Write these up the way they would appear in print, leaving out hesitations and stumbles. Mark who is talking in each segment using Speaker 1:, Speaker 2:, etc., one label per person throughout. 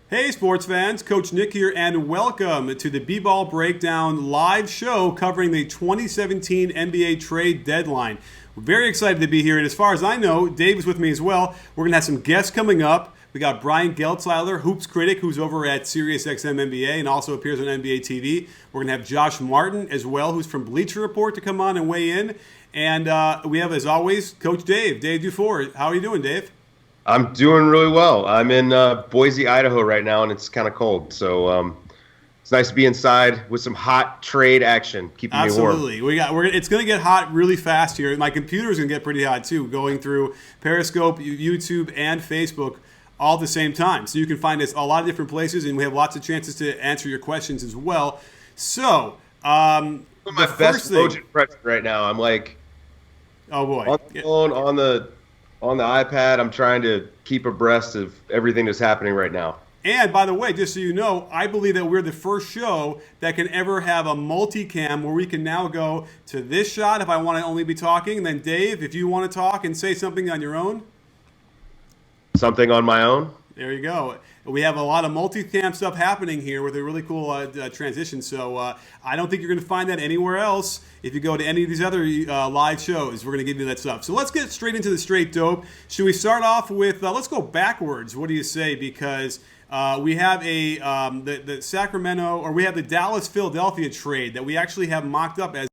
Speaker 1: Hey, sports fans, Coach Nick here, and welcome to the B-Ball Breakdown live show covering the 2017 NBA trade deadline. We're very excited to be here, and as far as I know, Dave is with me as well. We're going to have some guests coming up. We got Brian Geltzeiler, hoops critic, who's over at SiriusXM NBA and also appears on NBA TV. We're going to have Josh Martin as well, who's from Bleacher Report, to come on and weigh in. And we have, as always, Coach Dave Dufour. How are you doing, Dave?
Speaker 2: I'm doing really well. I'm in Boise, Idaho right now, and it's kind of cold. So it's nice to be inside with some hot trade action, keeping me warm.
Speaker 1: Absolutely. It's going to get hot really fast here. My computer is going to get pretty hot, too, going through Periscope, YouTube, and Facebook all at the same time. So you can find us a lot of different places, and we have lots of chances to answer your questions as well. So,
Speaker 2: my best Bogut impression right now. I'm like,
Speaker 1: oh boy,
Speaker 2: on the phone, on the iPad. I'm trying to keep abreast of everything that's happening right now.
Speaker 1: And by the way, just so you know, I believe that we're the first show that can ever have a multicam where we can now go to this shot if I want to only be talking, and then Dave, if you want to talk and say something on your own.
Speaker 2: Something on my own?
Speaker 1: There you go. We have a lot of multicam stuff happening here with a really cool transition. So I don't think you're going to find that anywhere else if you go to any of these other live shows. We're going to give you that stuff. So let's get straight into the straight dope. Should we start off with, let's go backwards. What do you say? Because we have the Sacramento, or we have the Dallas-Philadelphia trade that we actually have mocked up as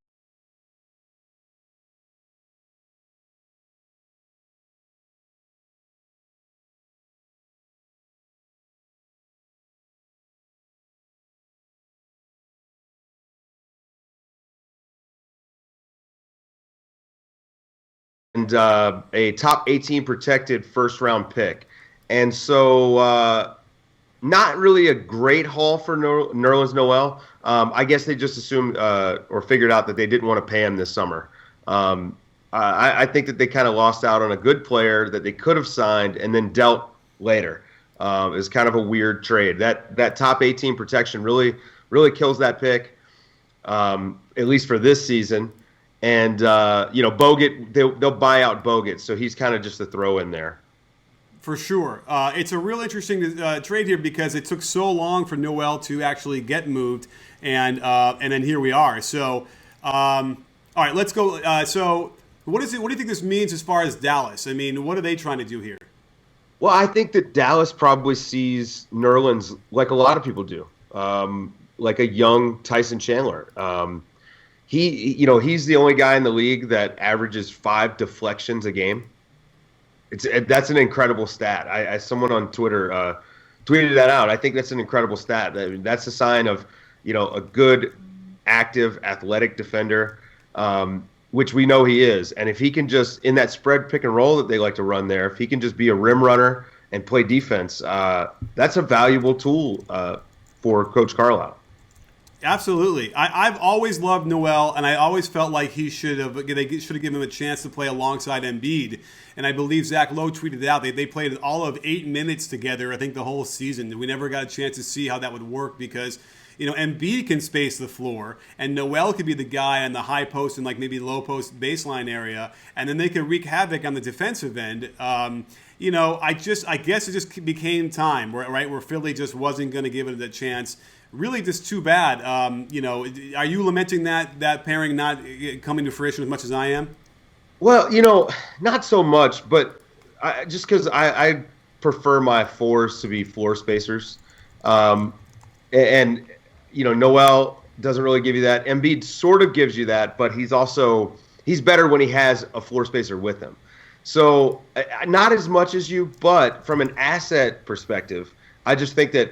Speaker 2: and a top 18 protected first-round pick. And so not really a great haul for Nerlens Noel. I guess they just assumed or figured out that they didn't want to pay him this summer. I think that they kind of lost out on a good player that they could have signed and then dealt later. It's kind of a weird trade. That top 18 protection really kills that pick, at least for this season. And, Bogut, they'll buy out Bogut, so he's kind of just a throw in there.
Speaker 1: For sure. It's a real interesting trade here because it took so long for Noel to actually get moved, and then here we are. So, all right, let's go. So what do you think this means as far as Dallas? I mean, what are they trying to do here?
Speaker 2: Well, I think that Dallas probably sees Nerlens like a lot of people do, like a young Tyson Chandler. He's the only guy in the league that averages 5 deflections a game. That's an incredible stat. Someone on Twitter tweeted that out. I think that's an incredible stat. That's a sign of, a good, active, athletic defender, which we know he is. And if he can just, in that spread pick and roll that they like to run there, if he can just be a rim runner and play defense, that's a valuable tool for Coach Carlisle.
Speaker 1: Absolutely. I've always loved Noel, and I always felt like they should have given him a chance to play alongside Embiid. And I believe Zach Lowe tweeted out they played all of 8 minutes together, I think, the whole season. We never got a chance to see how that would work because, Embiid can space the floor, and Noel could be the guy on the high post and maybe low post baseline area, and then they could wreak havoc on the defensive end. I guess it just became time, where Philly just wasn't going to give it a chance. Really just too bad. Are you lamenting that pairing not coming to fruition as much as I am?
Speaker 2: Well, not so much, but just because I prefer my fours to be floor spacers. And Noel doesn't really give you that. Embiid sort of gives you that, but he's better when he has a floor spacer with him. So not as much as you, but from an asset perspective, I just think that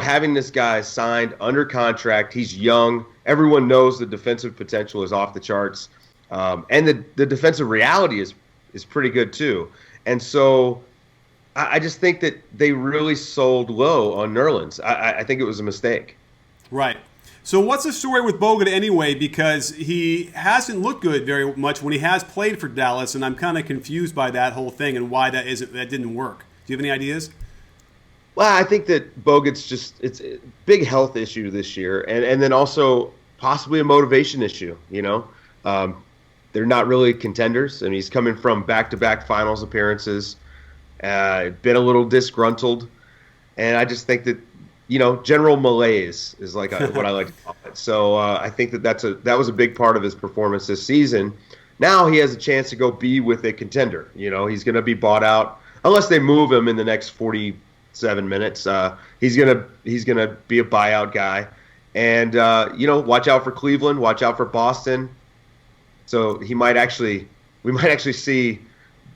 Speaker 2: having this guy signed under contract, he's young. Everyone knows the defensive potential is off the charts. And the defensive reality is pretty good too. And so I just think that they really sold low on Nerlens. I think it was a mistake.
Speaker 1: Right. So what's the story with Bogut anyway? Because he hasn't looked good very much when he has played for Dallas, and I'm kind of confused by that whole thing and why that didn't work. Do you have any ideas?
Speaker 2: Well, I think that Bogut's it's a big health issue this year, and then also possibly a motivation issue. They're not really contenders. I mean, he's coming from back-to-back finals appearances, been a little disgruntled. and I just think that general malaise is like what I like to call it. So I think that was a big part of his performance this season. Now he has a chance to go be with a contender. He's going to be bought out unless they move him in the next 47 minutes. He's gonna be a buyout guy, and watch out for Cleveland, watch out for Boston. So we might actually see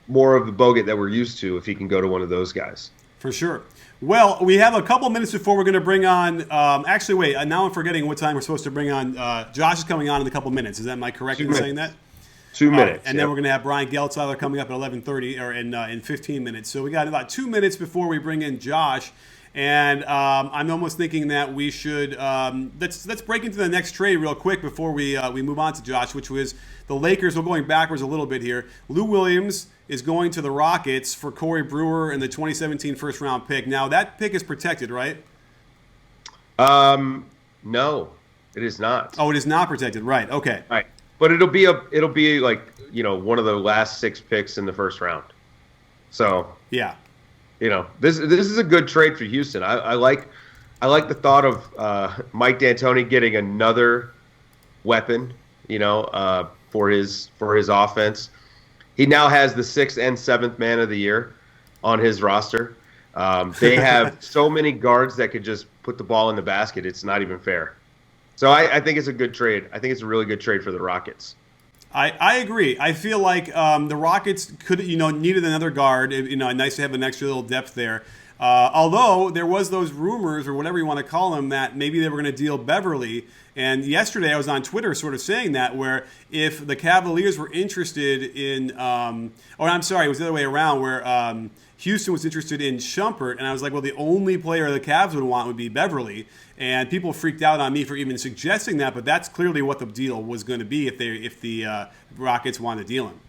Speaker 2: more of the Bogut that we're used to if he can go to one of those guys.
Speaker 1: For sure. Well, we have a couple minutes before we're going to bring on. Actually, wait. Now I'm forgetting what time we're supposed to bring on. Josh is coming on in a couple minutes. Am I correct in saying that?
Speaker 2: 2 minutes.
Speaker 1: Right. And then we're going to have Brian Geltzeiler coming up at 11:30 or in 15 minutes. So we got about 2 minutes before we bring in Josh. And I'm almost thinking that we should let's break into the next trade real quick before we move on to Josh, which was the Lakers. We're going backwards a little bit here. Lou Williams is going to the Rockets for Corey Brewer and the 2017 first-round pick. Now, that pick is protected, right?
Speaker 2: No, it is not.
Speaker 1: Oh, it is not protected. Right. Okay.
Speaker 2: Right. But it'll be like, one of the last 6 picks in the first round. So,
Speaker 1: yeah.
Speaker 2: This is a good trade for Houston. I like the thought of Mike D'Antoni getting another weapon, for his offense. He now has the 6th and 7th man of the year on his roster. They have so many guards that could just put the ball in the basket. It's not even fair. So I think it's a good trade. I think it's a really good trade for the Rockets.
Speaker 1: I agree. I feel like the Rockets could, needed another guard. Nice to have an extra little depth there. Although there was those rumors or whatever you want to call them that maybe they were going to deal Beverly. And yesterday I was on Twitter sort of saying that where if the Cavaliers were interested in, it was the other way around where Houston was interested in Shumpert. And I was like, well, the only player the Cavs would want would be Beverly. And people freaked out on me for even suggesting that, but that's clearly what the deal was going to be if the Rockets wanted to deal him.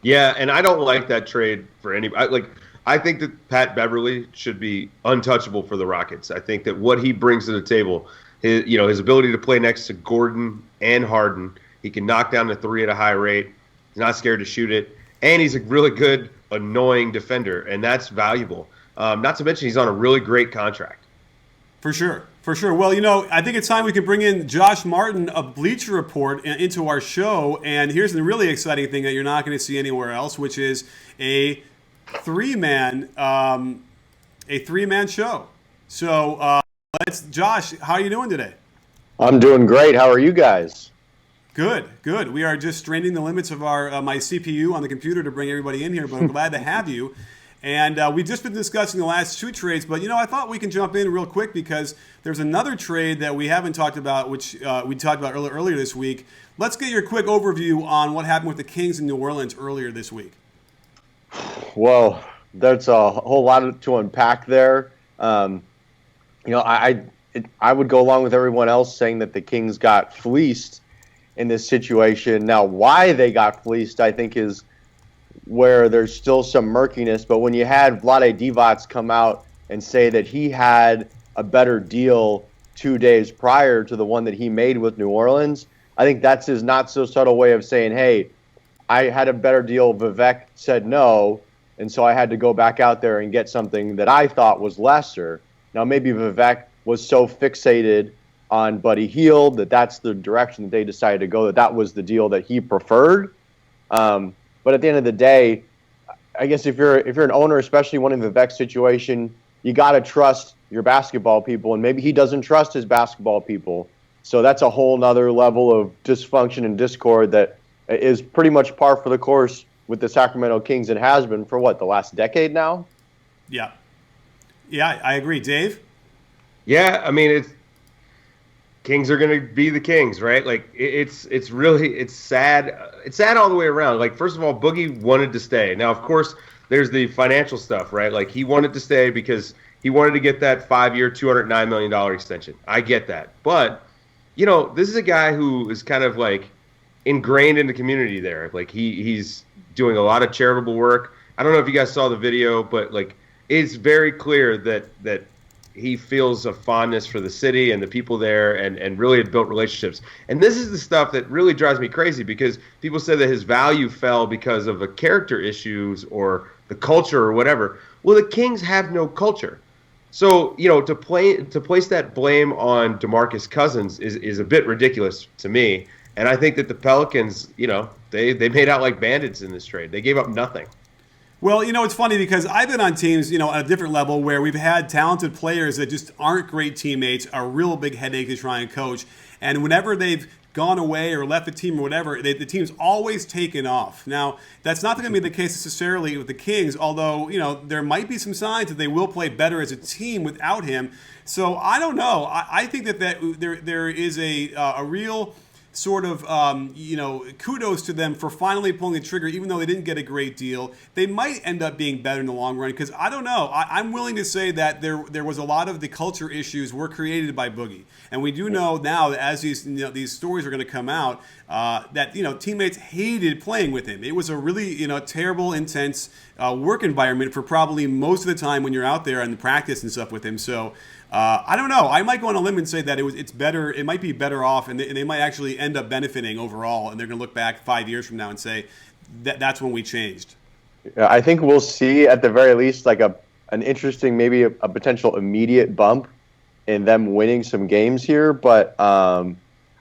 Speaker 2: Yeah, and I don't like that trade for anybody. I think that Pat Beverly should be untouchable for the Rockets. I think that what he brings to the table, his ability to play next to Gordon and Harden, he can knock down the three at a high rate. He's not scared to shoot it, and he's a really good, annoying defender, and that's valuable. Not to mention he's on a really great contract.
Speaker 1: For sure. Well, I think it's time we can bring in Josh Martin of Bleacher Report into our show. And here's the really exciting thing that you're not going to see anywhere else, which is a three-man show. So Josh, how are you doing today?
Speaker 3: I'm doing great. How are you guys?
Speaker 1: Good. We are just straining the limits of my CPU on the computer to bring everybody in here, but I'm glad to have you. And we've just been discussing the last 2 trades, but, I thought we can jump in real quick because there's another trade that we haven't talked about, which we talked about earlier this week. Let's get your quick overview on what happened with the Kings in New Orleans earlier this week.
Speaker 3: Well, there's a whole lot to unpack there. I would go along with everyone else saying that the Kings got fleeced in this situation. Now, why they got fleeced, I think, is where there's still some murkiness, but when you had Vlade Divac come out and say that he had a better deal 2 days prior to the one that he made with New Orleans, I think that's his not so subtle way of saying, hey, I had a better deal. Vivek said no, and so I had to go back out there and get something that I thought was lesser. Now, maybe Vivek was so fixated on Buddy Hield that that's the direction that they decided to go, that was the deal that he preferred. But at the end of the day, I guess if you're an owner, especially one in Vivek's situation, you got to trust your basketball people, and maybe he doesn't trust his basketball people. So that's a whole nother level of dysfunction and discord that is pretty much par for the course with the Sacramento Kings and has been for, the last decade now?
Speaker 1: Yeah, I agree. Dave?
Speaker 2: Yeah, I mean, Kings are going to be the Kings, right? It's sad. It's sad all the way around. First of all, Boogie wanted to stay. Now, of course, there's the financial stuff, right? He wanted to stay because he wanted to get that 5-year, $209 million extension. I get that. But, this is a guy who is kind of ingrained in the community there. He's doing a lot of charitable work. I don't know if you guys saw the video, but it's very clear that he feels a fondness for the city and the people there and really had built relationships. And this is the stuff that really drives me crazy because people say that his value fell because of the character issues or the culture or whatever. Well, the Kings have no culture. So, to place that blame on DeMarcus Cousins is a bit ridiculous to me. And I think that the Pelicans, they made out like bandits in this trade. They gave up nothing.
Speaker 1: Well, it's funny because I've been on teams, at a different level where we've had talented players that just aren't great teammates, a real big headache to try and coach. And whenever they've gone away or left the team or whatever, the team's always taken off. Now, that's not going to be the case necessarily with the Kings, although, there might be some signs that they will play better as a team without him. So I don't know. I think that there is a real sort of, kudos to them for finally pulling the trigger, even though they didn't get a great deal. They might end up being better in the long run because I don't know. I'm willing to say that there was a lot of the culture issues were created by Boogie, and we do know now that as these stories are going to come out, that teammates hated playing with him. It was a really terrible, intense work environment for probably most of the time when you're out there and practice and stuff with him. So. I don't know. I might go on a limb and say that it's better. It might be better off, and they might actually end up benefiting overall. And they're going to look back 5 years from now and say that's when we changed.
Speaker 3: Yeah, I think we'll see at the very least like an interesting, maybe a potential immediate bump in them winning some games here. But I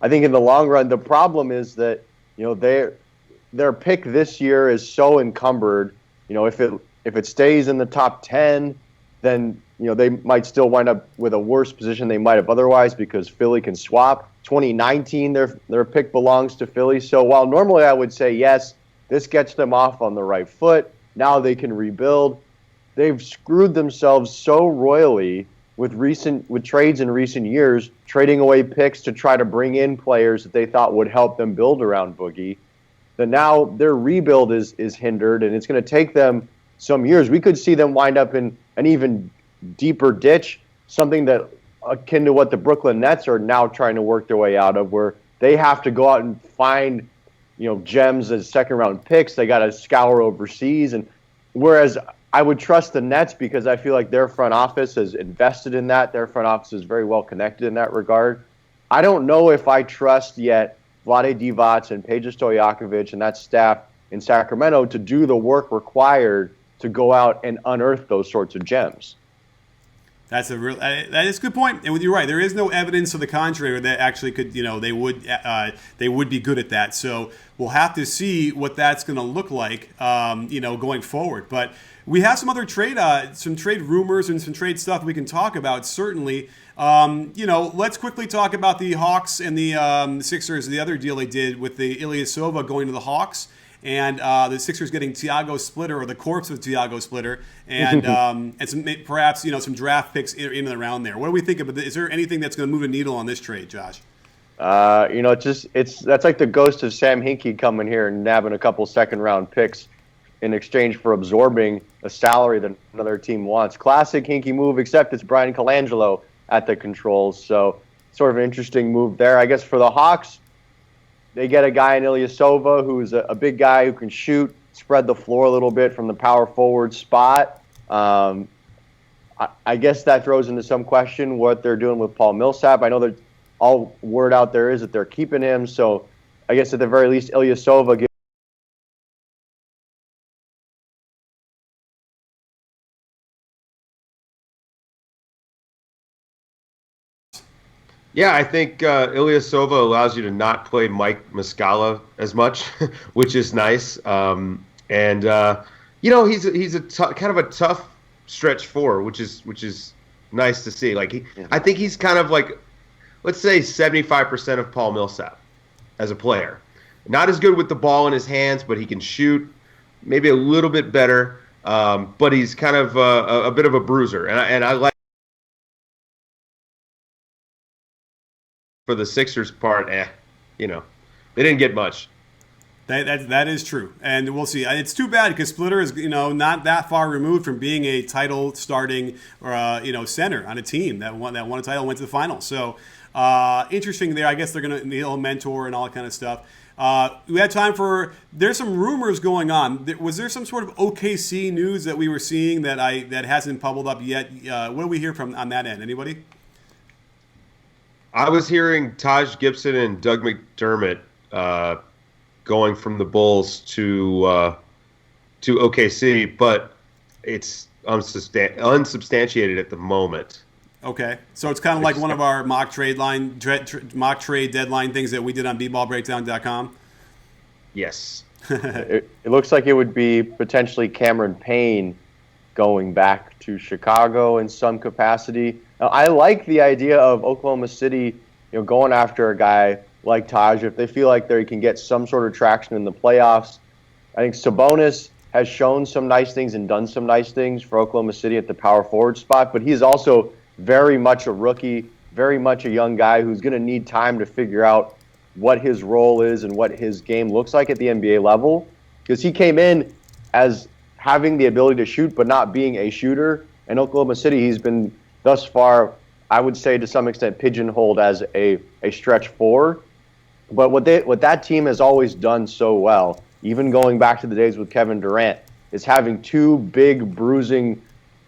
Speaker 3: think in the long run, the problem is that their pick this year is so encumbered. If it stays in the top 10, then they might still wind up with a worse position they might have otherwise because Philly can swap. 2019, their pick belongs to Philly. So while normally I would say, yes, this gets them off on the right foot, now they can rebuild, they've screwed themselves so royally with trades in recent years, trading away picks to try to bring in players that they thought would help them build around Boogie, that now their rebuild is hindered, and it's going to take them some years. We could see them wind up in an even deeper ditch, something that akin to what the Brooklyn Nets are now trying to work their way out of, where they have to go out and find, gems as second-round picks. They got to scour overseas, and whereas I would trust the Nets because I feel like their front office has invested in that. Their front office is very well connected in that regard. I don't know if I trust yet Vlade Divac and Peja Stojakovic and that staff in Sacramento to do the work required to go out and unearth those sorts of gems.
Speaker 1: That is a good point, and you're right. There is no evidence to the contrary that actually could, they would be good at that. So we'll have to see what that's going to look like, going forward. But we have some other trade rumors and some trade stuff we can talk about. Certainly, let's quickly talk about the Hawks and the Sixers. The other deal they did with the Ilyasova going to the Hawks. And the Sixers getting Tiago Splitter, or the corpse of Tiago Splitter, and perhaps some draft picks in and around there. What do we think of it? Is there anything that's going to move a needle on this trade, Josh?
Speaker 3: That's like the ghost of Sam Hinkie coming here and nabbing a couple second-round picks in exchange for absorbing a salary that another team wants. Classic Hinkie move, except it's Brian Colangelo at the controls. So sort of an interesting move there. I guess for the Hawks, they get a guy in Ilyasova who's a big guy who can shoot, spread the floor a little bit from the power forward spot. I guess that throws into some question what they're doing with Paul Millsap. I know that all word out there is that they're keeping him. So I guess at the very least, Ilyasova gives
Speaker 2: Yeah, I think Ilyasova allows you to not play Mike Muscala as much, which is nice. He's kind of a tough stretch four, which is nice to see. I think he's kind of like, let's say 75% of Paul Millsap as a player. Not as good with the ball in his hands, but he can shoot maybe a little bit better. But he's kind of a bit of a bruiser, and I like. For the Sixers part, they didn't get much.
Speaker 1: That is true, and we'll see. It's too bad because Splitter is not that far removed from being a title starting or center on a team that won a title, went to the finals. So interesting there. I guess they're going to need a mentor and all that kind of stuff. We had time for. There's some rumors going on. Was there some sort of OKC news that we were seeing that hasn't bubbled up yet? What do we hear from on that end? Anybody?
Speaker 2: I was hearing Taj Gibson and Doug McDermott going from the Bulls to OKC, but it's unsubstantiated at the moment.
Speaker 1: Okay, so it's kind of like one of our mock trade deadline things that we did on bballbreakdown.com.
Speaker 2: Yes.
Speaker 3: It looks like it would be potentially Cameron Payne going back to Chicago in some capacity. Now, I like the idea of Oklahoma City, going after a guy like Taj if they feel like they can get some sort of traction in the playoffs. I think Sabonis has shown some nice things and done some nice things for Oklahoma City at the power forward spot, but he's also very much a rookie, very much a young guy who's going to need time to figure out what his role is and what his game looks like at the NBA level, because he came in as having the ability to shoot but not being a shooter. In Oklahoma City, he's been thus far, I would say to some extent, pigeonholed as a stretch four. But what that team has always done so well, even going back to the days with Kevin Durant, is having two big bruising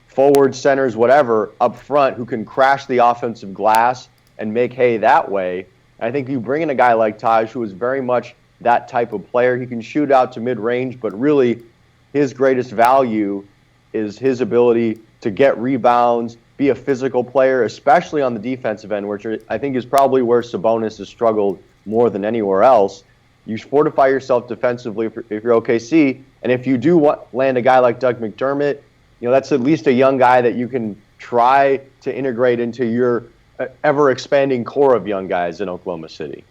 Speaker 3: forward centers, whatever, up front who can crash the offensive glass and make hay that way. I think you bring in a guy like Taj, who is very much that type of player. He can shoot out to mid-range, but really his greatest value is his ability to get rebounds, be a physical player, especially on the defensive end, which I think is probably where Sabonis has struggled more than anywhere else. You fortify yourself defensively if you're OKC, and if you do land a guy like Doug McDermott, that's at least a young guy that you can try to integrate into your ever-expanding core of young guys in Oklahoma City.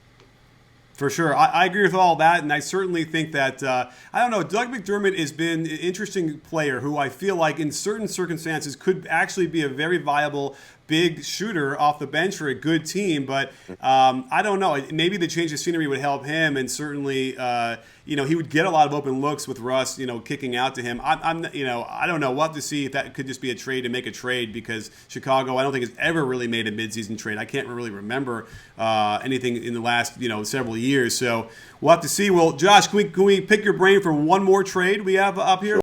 Speaker 1: For sure. I agree with all that, and I certainly think that, I don't know, Doug McDermott has been an interesting player who I feel like in certain circumstances could actually be a very viable big shooter off the bench for a good team, but I don't know. Maybe the change of scenery would help him, and certainly, he would get a lot of open looks with Russ, kicking out to him. I don't know. We'll have to see if that could just be a trade to make a trade, because Chicago, I don't think has ever really made a midseason trade. I can't really remember anything in the last, several years. So we'll have to see. Well, Josh, can we pick your brain for one more trade we have up here?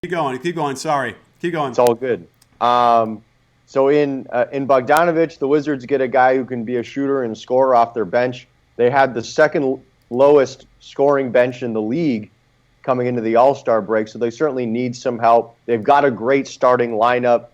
Speaker 1: Keep going. Sorry. Keep going.
Speaker 3: It's all good. So in Bogdanovich, the Wizards get a guy who can be a shooter and scorer off their bench. They had the second lowest scoring bench in the league coming into the All-Star break, so they certainly need some help. They've got a great starting lineup,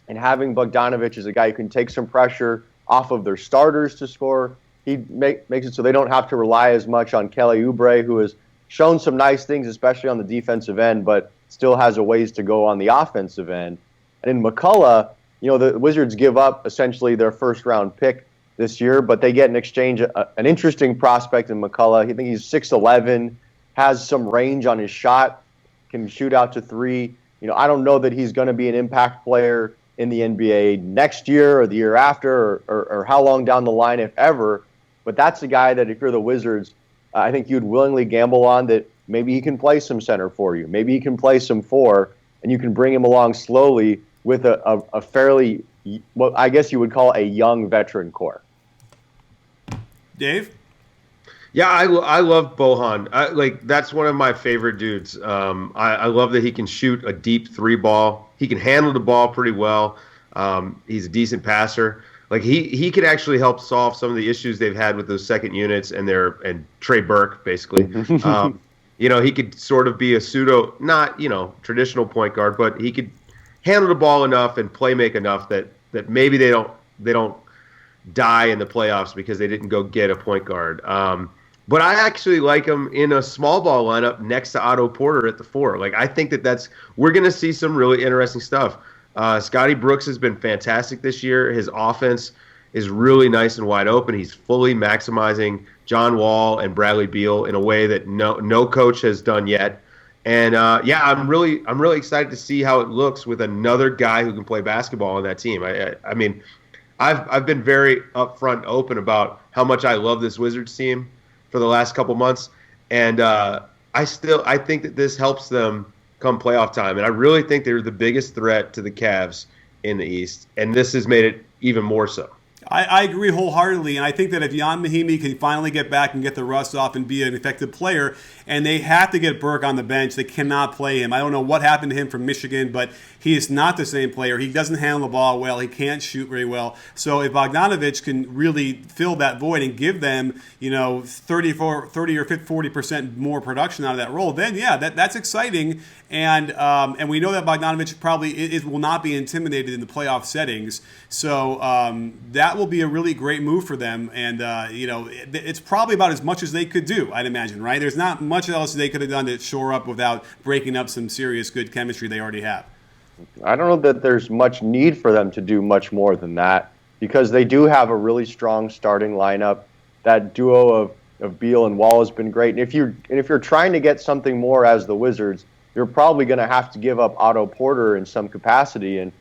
Speaker 3: and having Bogdanovich as a guy who can take some pressure off of their starters to score, he makes it so they don't have to rely as much on Kelly Oubre, who has shown some nice things, especially on the defensive end, but still has a ways to go on the offensive end. And in McCullough, the Wizards give up essentially their first-round pick this year, but they get in exchange an interesting prospect in McCullough. I think he's 6'11", has some range on his shot, can shoot out to three. I don't know that he's going to be an impact player in the NBA next year or the year after or how long down the line, if ever. But that's a guy that if you're the Wizards, I think you'd willingly gamble on that. Maybe he can play some center for you. Maybe he can play some four, and you can bring him along slowly with a fairly, what I guess you would call a young veteran core.
Speaker 1: Dave?
Speaker 2: Yeah, I love Bohan. That's one of my favorite dudes. I love that he can shoot a deep three ball. He can handle the ball pretty well. He's a decent passer. He could actually help solve some of the issues they've had with those second units and Trey Burke, basically. He could sort of be a pseudo, not, traditional point guard, but he could handle the ball enough and play make enough that maybe they don't die in the playoffs because they didn't go get a point guard. But I actually like him in a small ball lineup next to Otto Porter at the four. I think we're going to see some really interesting stuff. Scotty Brooks has been fantastic this year. His offense is really nice and wide open. He's fully maximizing John Wall and Bradley Beal in a way that no coach has done yet. And I'm really excited to see how it looks with another guy who can play basketball on that team. I mean, I've been very upfront, open about how much I love this Wizards team for the last couple months, and I think that this helps them come playoff time. And I really think they're the biggest threat to the Cavs in the East. And this has made it even more so.
Speaker 1: I agree wholeheartedly, and I think that if Jan Mahimi can finally get back and get the rust off and be an effective player, and they have to get Burke on the bench, they cannot play him. I don't know what happened to him from Michigan, but he is not the same player. He doesn't handle the ball well. He can't shoot very well. So if Bogdanovich can really fill that void and give them, 30 or 40% more production out of that role, then yeah, that's exciting. And we know that Bogdanovich probably will not be intimidated in the playoff settings. So that will be a really great move for them. And, it's probably about as much as they could do, I'd imagine, right? There's not much else they could have done to shore up without breaking up some serious good chemistry they already have.
Speaker 3: I don't know that there's much need for them to do much more than that because they do have a really strong starting lineup. That duo of Beal and Wall has been great. And if you're trying to get something more as the Wizards, you're probably going to have to give up Otto Porter in some capacity. And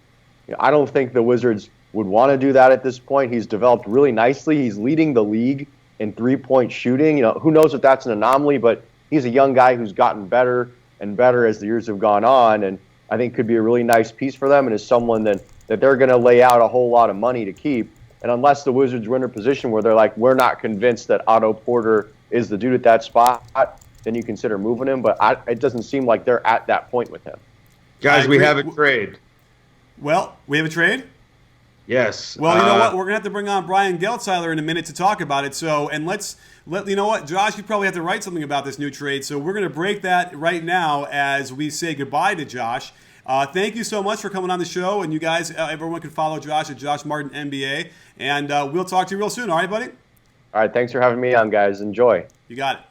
Speaker 3: I don't think the Wizards would want to do that at this point. He's developed really nicely. He's leading the league in three-point shooting. Who knows if that's an anomaly, but he's a young guy who's gotten better and better as the years have gone on, and I think could be a really nice piece for them and is someone that they're going to lay out a whole lot of money to keep. And unless the Wizards were in a position where they're like, we're not convinced that Otto Porter is the dude at that spot, then you consider moving him. But it doesn't seem like they're at that point with him.
Speaker 2: Guys, we have a trade.
Speaker 1: Well, we have a trade?
Speaker 2: Yes.
Speaker 1: Well, you know what? We're going to have to bring on Brian Geltzeiler in a minute to talk about it. So, and you know what, Josh, you probably have to write something about this new trade. So we're going to break that right now as we say goodbye to Josh. Thank you so much for coming on the show. And you guys, everyone can follow Josh at Josh Martin NBA. And we'll talk to you real soon. All right, buddy?
Speaker 3: All right. Thanks for having me on, guys. Enjoy.
Speaker 1: You got it.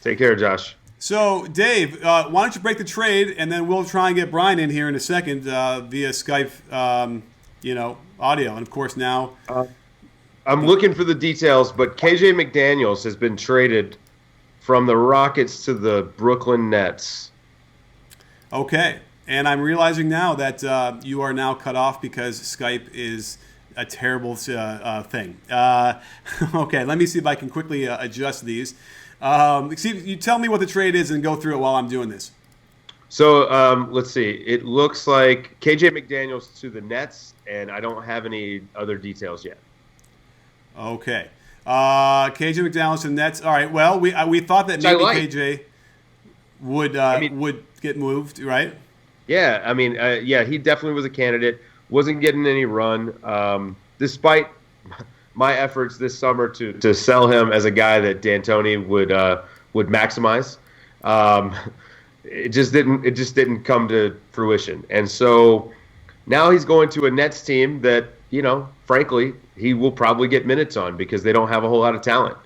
Speaker 2: Take care, Josh.
Speaker 1: So, Dave, why don't you break the trade, and then we'll try and get Brian in here in a second via Skype, audio. And, of course, now
Speaker 2: I'm looking for the details, but KJ McDaniels has been traded from the Rockets to the Brooklyn Nets.
Speaker 1: Okay. And I'm realizing now that you are now cut off because Skype is a terrible thing. Okay, let me see if I can quickly adjust these. You tell me what the trade is and go through it while I'm doing this.
Speaker 2: So let's see. It looks like KJ McDaniels to the Nets, and I don't have any other details yet.
Speaker 1: Okay. KJ McDaniels to the Nets. All right. Well, we thought that maybe KJ would get moved, right?
Speaker 2: Yeah. I mean, he definitely was a candidate. Wasn't getting any run, despite my efforts this summer to sell him as a guy that D'Antoni would maximize. It just didn't come to fruition. And so now he's going to a Nets team that, frankly, he will probably get minutes on because they don't have a whole lot of talent.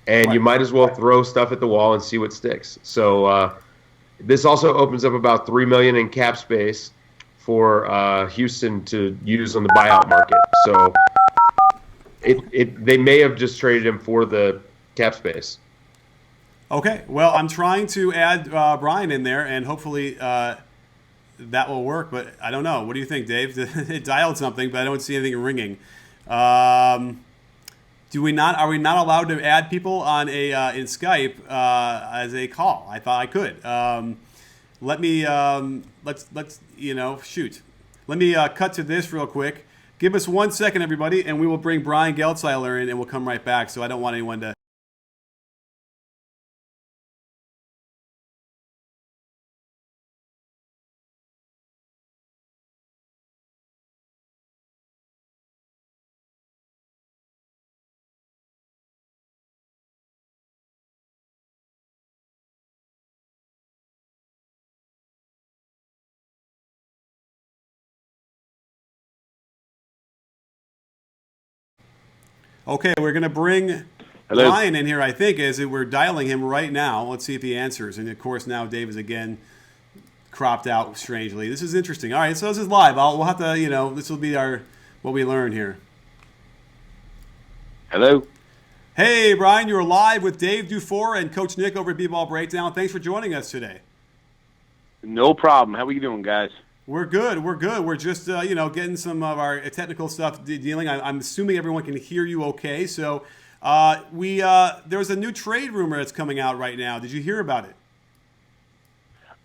Speaker 2: And right. You might as well throw stuff at the wall and see what sticks. So this also opens up about $3 million in cap space for Houston to use on the buyout market. So they may have just traded him for the cap space.
Speaker 1: Okay, well, I'm trying to add Brian in there, and hopefully that will work. But I don't know. What do you think, Dave? It dialed something, but I don't see anything ringing. Are we not allowed to add people on in Skype as a call? I thought I could. Shoot. Let me cut to this real quick. Give us 1 second, everybody, and we will bring Brian Geltzeiler in, and we'll come right back. So I don't want anyone to. Okay, we're going to bring Brian in here, I think, as we're dialing him right now. Let's see if he answers. And, of course, now Dave is again cropped out strangely. This is interesting. All right, so this is live. We'll have to, this will be what we learn here.
Speaker 4: Hello.
Speaker 1: Hey, Brian, you're live with Dave Dufour and Coach Nick over at B-Ball Breakdown. Thanks for joining us today.
Speaker 4: No problem. How are you doing, guys?
Speaker 1: We're good. We're just, getting some of our technical stuff dealing. I'm assuming everyone can hear you okay. So there's a new trade rumor that's coming out right now. Did you hear about it?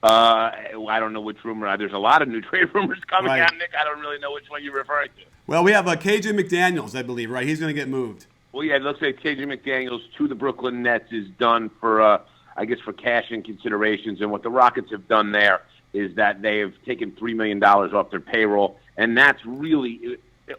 Speaker 4: I don't know which rumor. There's a lot of new trade rumors coming out, Nick. I don't really know which one you're referring to.
Speaker 1: Well, we have KJ McDaniels, I believe, right? He's going to get moved.
Speaker 4: Well, yeah, it looks like KJ McDaniels to the Brooklyn Nets is done for, I guess, for cash and considerations. And what the Rockets have done there is that they have taken $3 million off their payroll, and that's really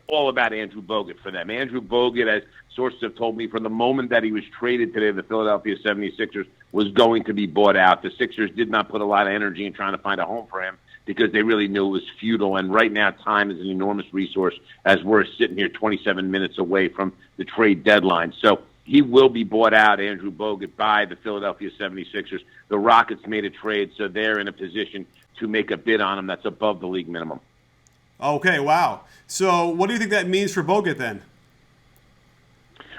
Speaker 4: all about Andrew Bogut for them. Andrew Bogut, as sources have told me, from the moment that he was traded today to the Philadelphia 76ers, was going to be bought out. The Sixers did not put a lot of energy in trying to find a home for him because they really knew it was futile. And right now, time is an enormous resource as we're sitting here 27 minutes away from the trade deadline. So he will be bought out, Andrew Bogut, by the Philadelphia 76ers. The Rockets made a trade, so they're in a position to make a bid on him that's above the league minimum.
Speaker 1: Okay, wow. So what do you think that means for Bogut then?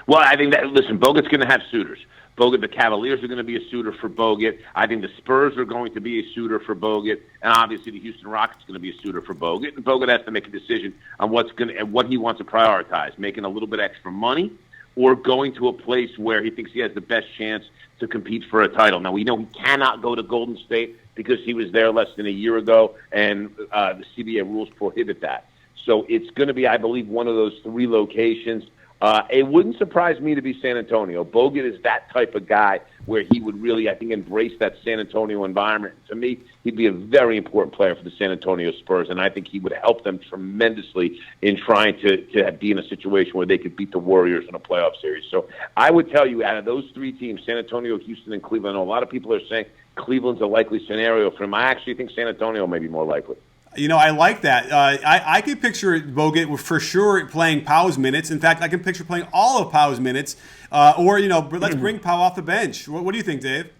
Speaker 4: Well, I think that, listen, Bogut's going to have suitors. The Cavaliers are going to be a suitor for Bogut. I think the Spurs are going to be a suitor for Bogut. And obviously the Houston Rockets are going to be a suitor for Bogut. And Bogut has to make a decision on what he wants to prioritize, making a little bit extra money or going to a place where he thinks he has the best chance to compete for a title. Now, we know he cannot go to Golden State because he was there less than a year ago, and the CBA rules prohibit that. So it's going to be, I believe, one of those three locations. It wouldn't surprise me to be San Antonio. Bogut is that type of guy where he would really, I think, embrace that San Antonio environment. To me, he'd be a very important player for the San Antonio Spurs, and I think he would help them tremendously in trying to be in a situation where they could beat the Warriors in a playoff series. So I would tell you, out of those three teams, San Antonio, Houston, and Cleveland, I know a lot of people are saying Cleveland's a likely scenario for him. I actually think San Antonio may be more likely.
Speaker 1: I like that. I could picture Bogut for sure playing Powell's minutes. In fact, I can picture playing all of Powell's minutes. Let's bring Powell off the bench. What do you think, Dave?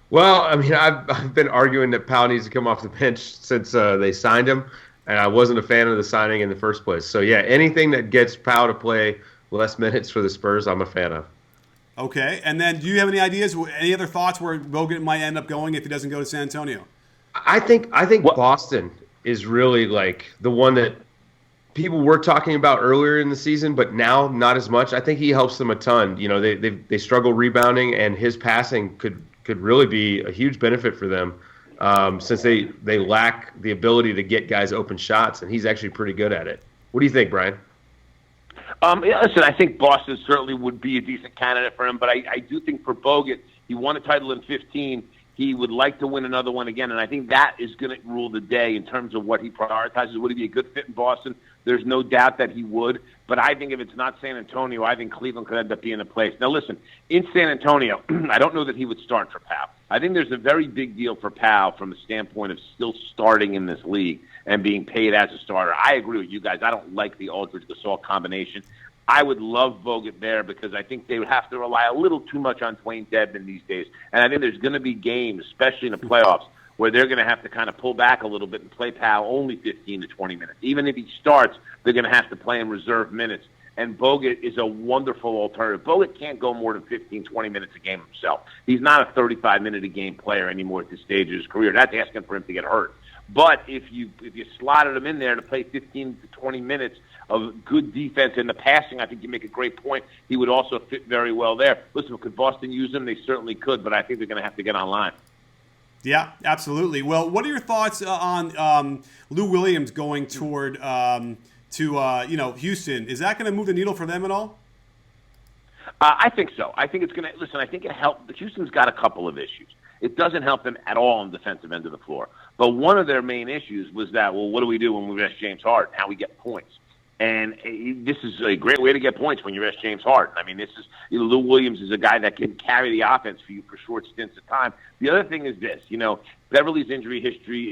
Speaker 2: Well, I mean, I've been arguing that Powell needs to come off the bench since they signed him, and I wasn't a fan of the signing in the first place. So, yeah, anything that gets Powell to play less minutes for the Spurs, I'm a fan of.
Speaker 1: Okay, and then do you have any ideas, any other thoughts where Bogut might end up going if he doesn't go to San Antonio?
Speaker 2: I think Boston is really like the one that people were talking about earlier in the season, but now not as much. I think he helps them a ton. They struggle rebounding, and his passing could really be a huge benefit for them since they lack the ability to get guys open shots, and he's actually pretty good at it. What do you think, Brian?
Speaker 4: Listen, I think Boston certainly would be a decent candidate for him, but I do think for Bogut, he won a title in 2015. He would like to win another one again, and I think that is going to rule the day in terms of what he prioritizes. Would he be a good fit in Boston? There's no doubt that he would, but I think if it's not San Antonio, I think Cleveland could end up being a place. Now, listen, in San Antonio, I don't know that he would start for Powell. I think there's a very big deal for Powell from the standpoint of still starting in this league and being paid as a starter. I agree with you guys. I don't like the Aldridge-Gasol combination. I would love Bogut there because I think they would have to rely a little too much on Dwayne Dedmon these days. And I think there's going to be games, especially in the playoffs, where they're going to have to kind of pull back a little bit and play Powell only 15 to 20 minutes. Even if he starts, they're going to have to play in reserve minutes. And Bogut is a wonderful alternative. Bogut can't go more than 15, 20 minutes a game himself. He's not a 35-minute-a-game player anymore at this stage of his career. That's asking for him to get hurt. But if you slotted him in there to play 15 to 20 minutes of good defense in the passing, I think you make a great point. He would also fit very well there. Listen, could Boston use him? They certainly could, but I think they're going to have to get online.
Speaker 1: Yeah, absolutely. Well, what are your thoughts on Lou Williams going toward Houston? Is that going to move the needle for them at all?
Speaker 4: I think so. I think it's going to – listen, I think it helped. Houston's got a couple of issues. It doesn't help them at all on the defensive end of the floor. But one of their main issues was that, well, what do we do when we rest James Harden? How we get points. And this is a great way to get points when you rest James Harden. I mean, Lou Williams is a guy that can carry the offense for you for short stints of time. The other thing is this, Beverly's injury history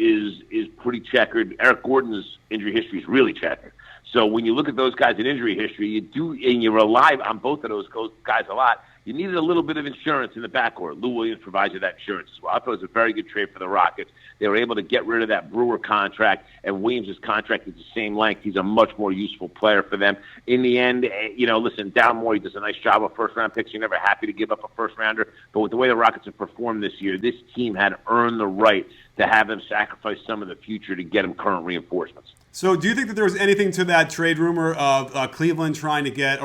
Speaker 4: is pretty checkered. Eric Gordon's injury history is really checkered. So when you look at those guys in injury history, you rely on both of those guys a lot. You needed a little bit of insurance in the backcourt. Lou Williams provides you that insurance as well. I thought it was a very good trade for the Rockets. They were able to get rid of that Brewer contract, and Williams' contract is the same length. He's a much more useful player for them. In the end, listen, Daryl Morey does a nice job of first-round picks. You're never happy to give up a first-rounder. But with the way the Rockets have performed this year, this team had earned the right to have them sacrifice some of the future to get them current reinforcements.
Speaker 1: So do you think that there was anything to that trade rumor of Houston trying to get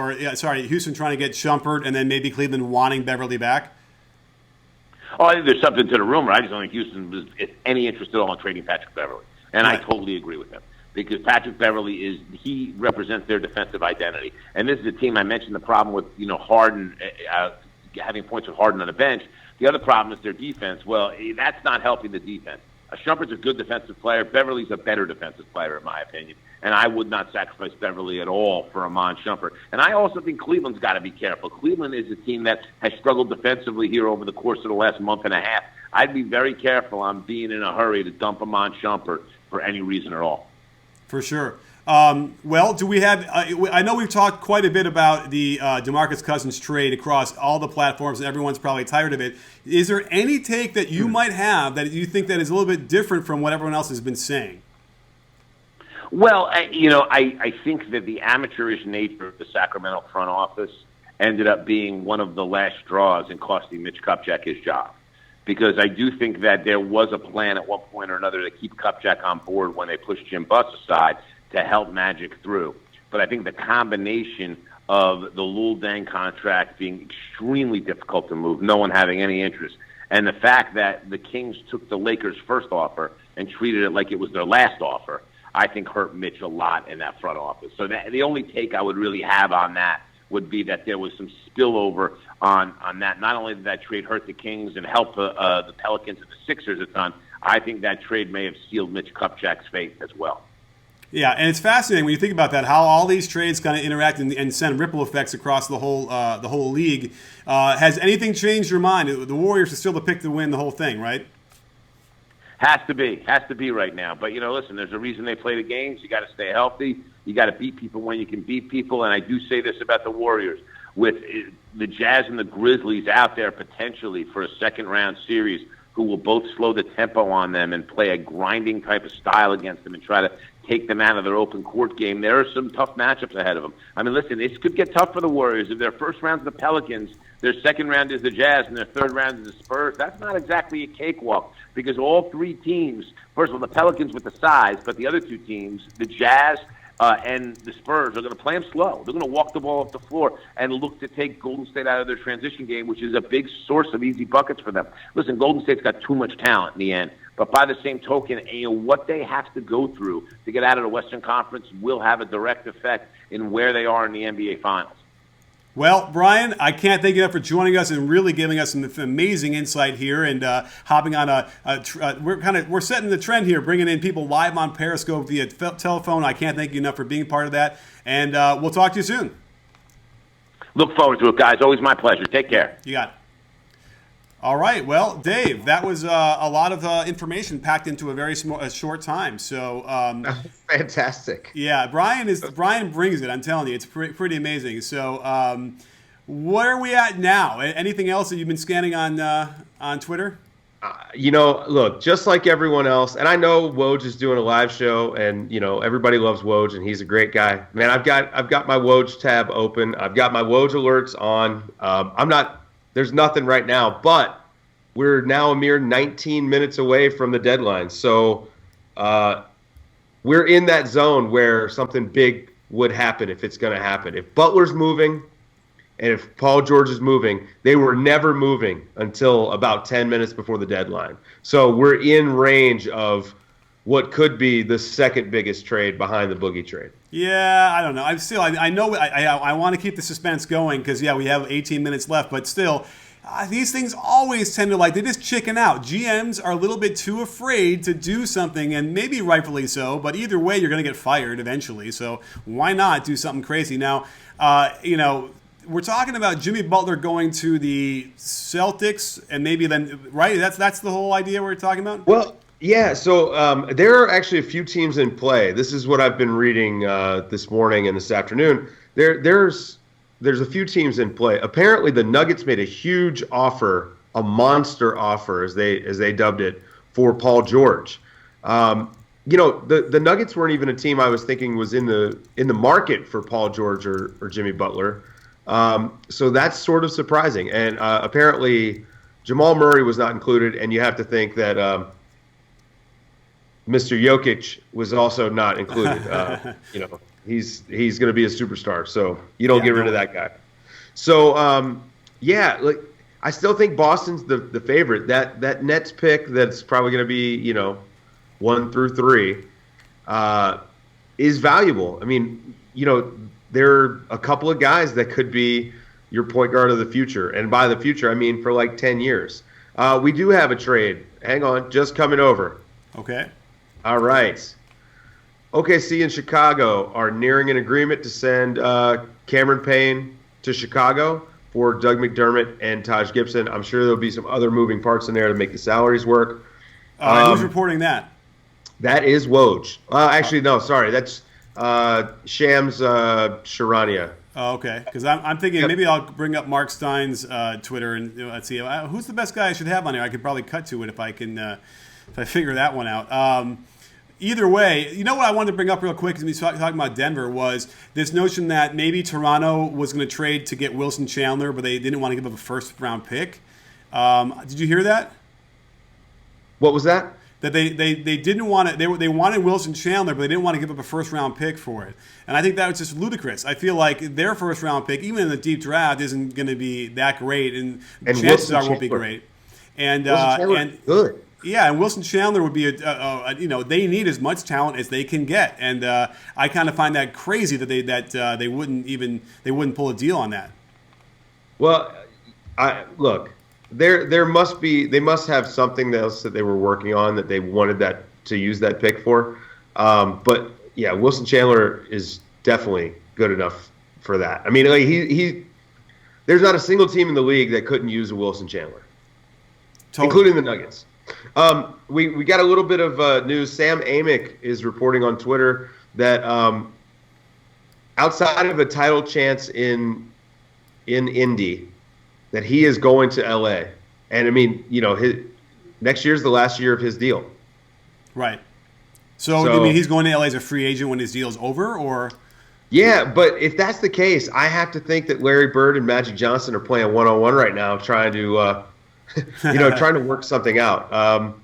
Speaker 1: Shumpert and then maybe Cleveland wanting Beverly back?
Speaker 4: Oh, I think there's something to the rumor. I just don't think Houston was any interest at all in trading Patrick Beverley. And I totally agree with him. Because Patrick Beverley he represents their defensive identity. And this is a team, I mentioned the problem with, Harden, having points with Harden on the bench. The other problem is their defense. Well, that's not helping the defense. Shumpert's a good defensive player. Beverly's a better defensive player, in my opinion. And I would not sacrifice Beverly at all for Iman Shumpert. And I also think Cleveland's got to be careful. Cleveland is a team that has struggled defensively here over the course of the last month and a half. I'd be very careful on being in a hurry to dump Iman Shumpert for any reason at all.
Speaker 1: For sure. Well, do we have? I know we've talked quite a bit about the DeMarcus Cousins trade across all the platforms, and everyone's probably tired of it. Is there any take that you might have that you think that is a little bit different from what everyone else has been saying?
Speaker 4: Well, I think that the amateurish nature of the Sacramento front office ended up being one of the last straws in costing Mitch Kupchak his job. Because I do think that there was a plan at one point or another to keep Kupchak on board when they pushed Jim Buss aside to help Magic through. But I think the combination of the Lul Deng contract being extremely difficult to move, no one having any interest, and the fact that the Kings took the Lakers' first offer and treated it like it was their last offer, I think hurt Mitch a lot in that front office. So the only take I would really have on that would be that there was some spillover on that. Not only did that trade hurt the Kings and help the Pelicans and the Sixers a ton, I think that trade may have sealed Mitch Kupchak's fate as well.
Speaker 1: Yeah, and it's fascinating when you think about that, how all these trades kind of interact and send ripple effects across the whole league. Has anything changed your mind? The Warriors are still the pick to win the whole thing, right?
Speaker 4: Has to be right now. But, listen, there's a reason they play the games. You got to stay healthy. You got to beat people when you can beat people. And I do say this about the Warriors. With the Jazz and the Grizzlies out there potentially for a second-round series who will both slow the tempo on them and play a grinding type of style against them and try to take them out of their open court game, there are some tough matchups ahead of them. I mean, listen, this could get tough for the Warriors. If their first round is the Pelicans, their second round is the Jazz, and their third round is the Spurs, that's not exactly a cakewalk because all three teams, first of all, the Pelicans with the size, but the other two teams, the Jazz and the Spurs, are going to play them slow. They're going to walk the ball off the floor and look to take Golden State out of their transition game, which is a big source of easy buckets for them. Listen, Golden State's got too much talent in the end. But by the same token, what they have to go through to get out of the Western Conference will have a direct effect in where they are in the NBA Finals.
Speaker 1: Well, Brian, I can't thank you enough for joining us and really giving us some amazing insight here and hopping on we're setting the trend here, bringing in people live on Periscope via telephone. I can't thank you enough for being part of that, and we'll talk to you soon. Look forward to it, guys. Always my pleasure. Take care. You got it. All right. Well, Dave, that was a lot of information packed into a very short time. So
Speaker 2: fantastic.
Speaker 1: Yeah, Brian brings it. I'm telling you, it's pretty amazing. So, where are we at now? Anything else that you've been scanning on Twitter?
Speaker 2: Look, just like everyone else, and I know Woj is doing a live show, and everybody loves Woj, and he's a great guy. Man, I've got my Woj tab open. I've got my Woj alerts on. There's nothing right now, but we're now a mere 19 minutes away from the deadline. So we're in that zone where something big would happen if it's going to happen. If Butler's moving and if Paul George is moving, they were never moving until about 10 minutes before the deadline. So we're in range of what could be the second biggest trade behind the Boogie trade. Yeah, I don't know. I know I want to keep the suspense going because, we have 18 minutes left. But still, these things always tend to they just chicken out. GMs are a little bit too afraid to do something, and maybe rightfully so. But either way, you're going to get fired eventually. So why not do something crazy? Now, we're talking about Jimmy Butler going to the Celtics, and maybe then, right? That's the whole idea we're talking about? Well, yeah, so there are actually a few teams in play. This is what I've been reading this morning and this afternoon. There's a few teams in play. Apparently, the Nuggets made a huge offer, a monster offer, as they dubbed it, for Paul George. The Nuggets weren't even a team I was thinking was in the market for Paul George or Jimmy Butler. So that's sort of surprising. And apparently, Jamal Murray was not included, and you have to think that Mr. Jokic was also not included. He's going to be a superstar, so you don't get rid of that guy. So I still think Boston's the favorite. That Nets pick that's probably going to be 1 through 3 is valuable. I mean, there are a couple of guys that could be your point guard of the future, and by the future I mean for like 10 years. We do have a trade. Hang on, just coming over.
Speaker 1: Okay.
Speaker 2: All right. OKC and Chicago are nearing an agreement to send Cameron Payne to Chicago for Doug McDermott and Taj Gibson. I'm sure there'll be some other moving parts in there to make the salaries work.
Speaker 1: Who's reporting that?
Speaker 2: That is Woj. Actually, no, sorry. That's Shams Charania.
Speaker 1: Oh, okay. Because I'm thinking maybe I'll bring up Mark Stein's Twitter and let's see who's the best guy I should have on here. I could probably cut to it if I can if I figure that one out. Either way, you know what I wanted to bring up real quick as we talking about Denver was this notion that maybe Toronto was going to trade to get Wilson Chandler, but they didn't want to give up a first-round pick. Did you hear that?
Speaker 2: What was that?
Speaker 1: That they didn't want it. They wanted Wilson Chandler, but they didn't want to give up a first-round pick for it. And I think that was just ludicrous. I feel like their first-round pick, even in the deep draft, isn't going to be that great, and chances are won't be great. And
Speaker 2: good.
Speaker 1: Yeah, and Wilson Chandler would be they need as much talent as they can get, and I kind of find that crazy that they wouldn't pull a deal on that.
Speaker 2: Well, they must have something else that they were working on that they wanted to use that pick for, but yeah, Wilson Chandler is definitely good enough for that. I mean, like there's not a single team in the league that couldn't use a Wilson Chandler, including the Nuggets. We got a little bit of news. Sam Amick is reporting on Twitter that outside of a title chance in Indy, that he is going to LA. And I mean, next year's the last year of his deal.
Speaker 1: Right. So you mean he's going to LA as a free agent when his deal's over, or?
Speaker 2: Yeah, but if that's the case, I have to think that Larry Bird and Magic Johnson are playing one-on-one right now, trying to trying to work something out.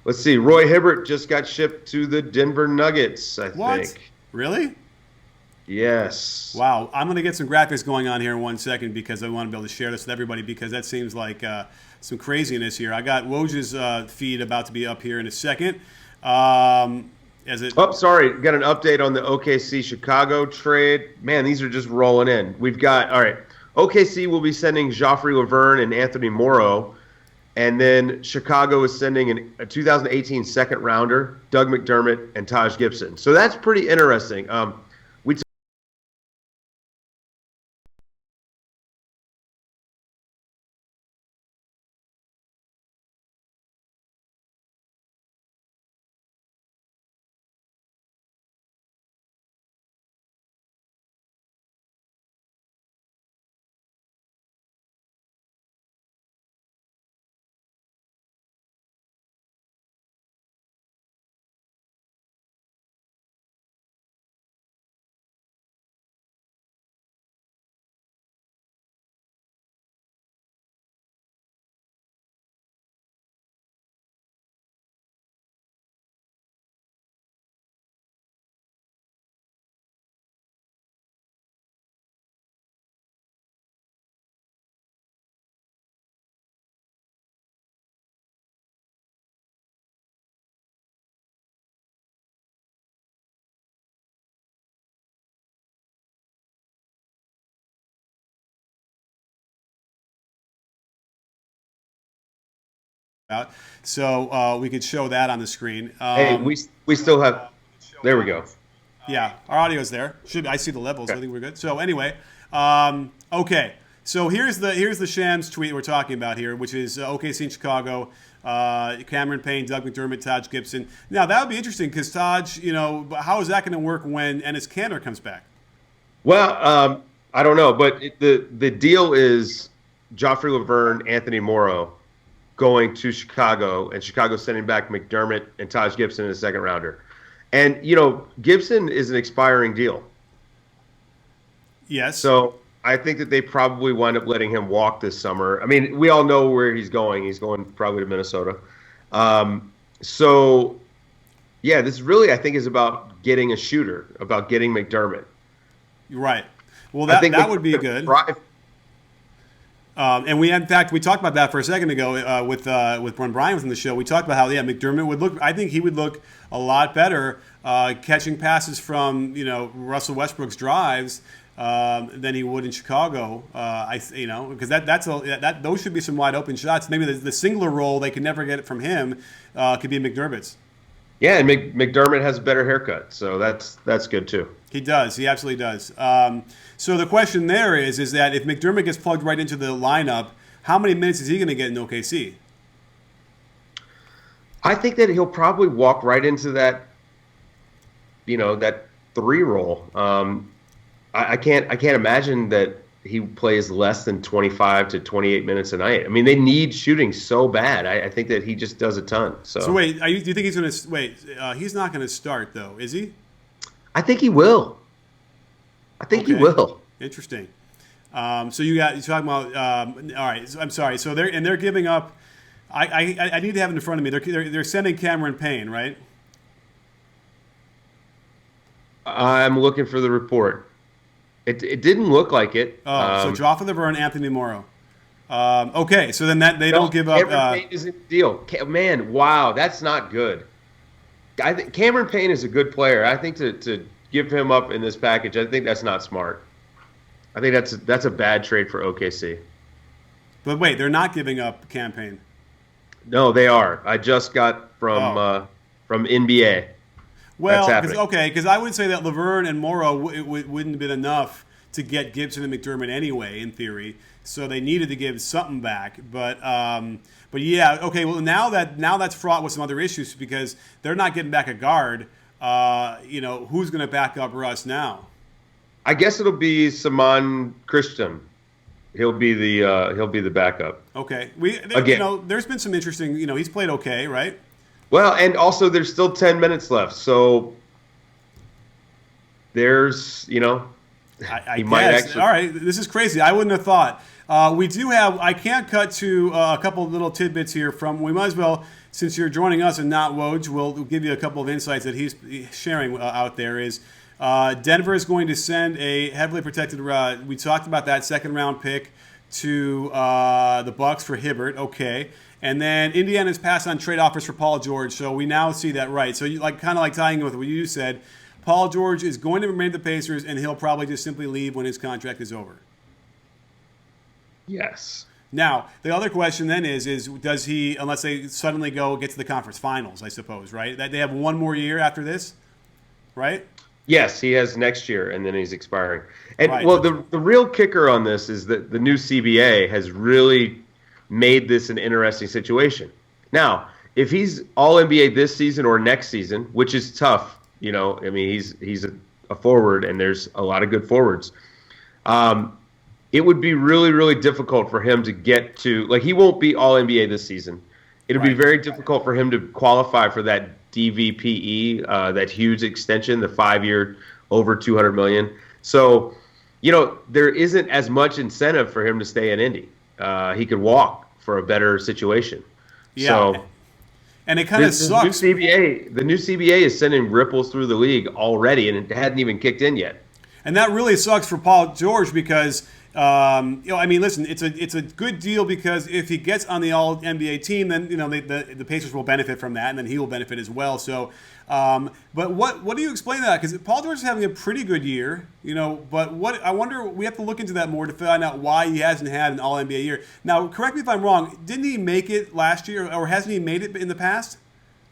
Speaker 2: Let's see. Roy Hibbert just got shipped to the Denver Nuggets, I think.
Speaker 1: Really?
Speaker 2: Yes.
Speaker 1: Wow. I'm going to get some graphics going on here in 1 second because I want to be able to share this with everybody because that seems like some craziness here. I got Woj's feed about to be up here in a second. Sorry. Got an update on the OKC Chicago trade. Man, these are just rolling in. We've got, all right, OKC will be sending Joffrey Laverne and Anthony Morrow. And then Chicago is sending a 2018 second rounder, Doug McDermott, and Taj Gibson. So that's pretty interesting. So we could show that on the screen.
Speaker 2: Hey, we still have. There we go.
Speaker 1: Yeah, our audio's there. I see the levels. Okay. I think we're good. So anyway, okay. So here's the Shams tweet we're talking about here, which is OKC in Chicago, Cameron Payne, Doug McDermott, Taj Gibson. Now that would be interesting because Taj, how is that going to work when Enes Kanter comes back?
Speaker 2: Well, I don't know, but the deal is Joffrey Laverne, Anthony Morrow going to Chicago, and Chicago sending back McDermott and Taj Gibson in a second rounder. And, Gibson is an expiring deal.
Speaker 1: Yes.
Speaker 2: So I think that they probably wind up letting him walk this summer. I mean, we all know where he's going. He's going probably to Minnesota. So, yeah, this really, I think, is about getting a shooter, about getting McDermott.
Speaker 1: Right. Well, that would be good. And in fact, we talked about that for a second ago with when Brian was on the show. We talked about how McDermott would look. I think he would look a lot better catching passes from Russell Westbrook's drives than he would in Chicago. Because those should be some wide open shots. Maybe the singular role they could never get it from him could be McDermott's.
Speaker 2: Yeah, and McDermott has a better haircut, so that's good too.
Speaker 1: He does. He absolutely does. So the question there is that if McDermott gets plugged right into the lineup, how many minutes is he going to get in OKC?
Speaker 2: I think that he'll probably walk right into that, that 3 role. I can't imagine that he plays less than 25 to 28 minutes a night. I mean, they need shooting so bad. I think that he just does a ton. So
Speaker 1: wait, do you think he's going to wait? He's not going to start though, is he?
Speaker 2: I think he will. He will.
Speaker 1: Interesting. So you're talking about. All right. So I'm sorry. So they're giving up. I need to have it in front of me. They're sending Cameron Payne, right?
Speaker 2: I'm looking for the report. It didn't look like it.
Speaker 1: So Joffrey Laverne, Anthony Morrow. Okay. So then they don't give up.
Speaker 2: Cameron Payne isn't the deal. Man, wow, that's not good. I think Cameron Payne is a good player. I think to give him up in this package, I think that's not smart. I think that's a bad trade for OKC.
Speaker 1: But wait, they're not giving up Cam Payne.
Speaker 2: No, they are. I just got from NBA.
Speaker 1: Well, because I would say that Laverne and Morrow wouldn't have been enough to get Gibson and McDermott anyway, in theory. So they needed to give something back. But yeah, okay. Well, now that's fraught with some other issues because they're not getting back a guard. Who's going to back up Russ now?
Speaker 2: I guess it'll be Saman Christian. He'll be the backup.
Speaker 1: Okay. There's been some interesting. He's played okay, right?
Speaker 2: Well, and also there's still 10 minutes left, so there's he might actually.
Speaker 1: All right, this is crazy. I wouldn't have thought. We do have. I can't cut to a couple of little tidbits here from. We might as well, since you're joining us and not Woj, we'll give you a couple of insights that he's sharing out there. Is Denver is going to send a heavily protected. We talked about that second round pick to the Bucks for Hibbert. Okay. And then Indiana's passed on trade offers for Paul George, so we now see that right. So kind of tying in with what you said, Paul George is going to remain at the Pacers, and he'll probably just simply leave when his contract is over.
Speaker 2: Yes.
Speaker 1: Now, the other question then is does he, unless they suddenly get to the conference finals, I suppose, right? That they have one more year after this, right?
Speaker 2: Yes, he has next year, and then he's expiring. And
Speaker 1: right.
Speaker 2: Well, the real kicker on this is that the new CBA has really made this an interesting situation. Now, if he's all NBA this season or next season, which is tough, I mean, he's a forward, and there's a lot of good forwards. It would be really, really difficult for him to get to, he won't be all NBA this season. It'll be very difficult for him to qualify for that DVPE, that huge extension, the 5-year over $200 million. So, there isn't as much incentive for him to stay in Indy. He could walk for a better situation.
Speaker 1: Yeah.
Speaker 2: So,
Speaker 1: and it kind of sucks.
Speaker 2: The new CBA is sending ripples through the league already, and it hadn't even kicked in yet.
Speaker 1: And that really sucks for Paul George because, I mean, listen, it's a good deal because if he gets on the All NBA team, then the Pacers will benefit from that, and then he will benefit as well. So, but what do you explain that? Because Paul George is having a pretty good year, But I wonder, we have to look into that more to find out why he hasn't had an All NBA year. Now, correct me if I'm wrong. Didn't he make it last year, or hasn't he made it in the past?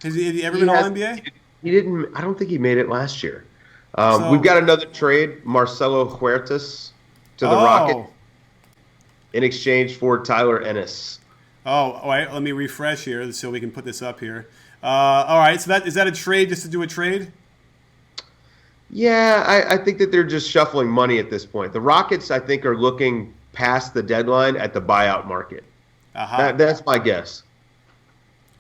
Speaker 1: Has he ever been All NBA?
Speaker 2: He didn't. I don't think he made it last year. We've got another trade, Marcelo Huertas to the Rocket in exchange for Tyler Ennis.
Speaker 1: Oh, all right. Let me refresh here so we can put this up here. All right. So is that a trade just to do a trade?
Speaker 2: Yeah, I think that they're just shuffling money at this point. The Rockets, I think, are looking past the deadline at the buyout market. That's my guess.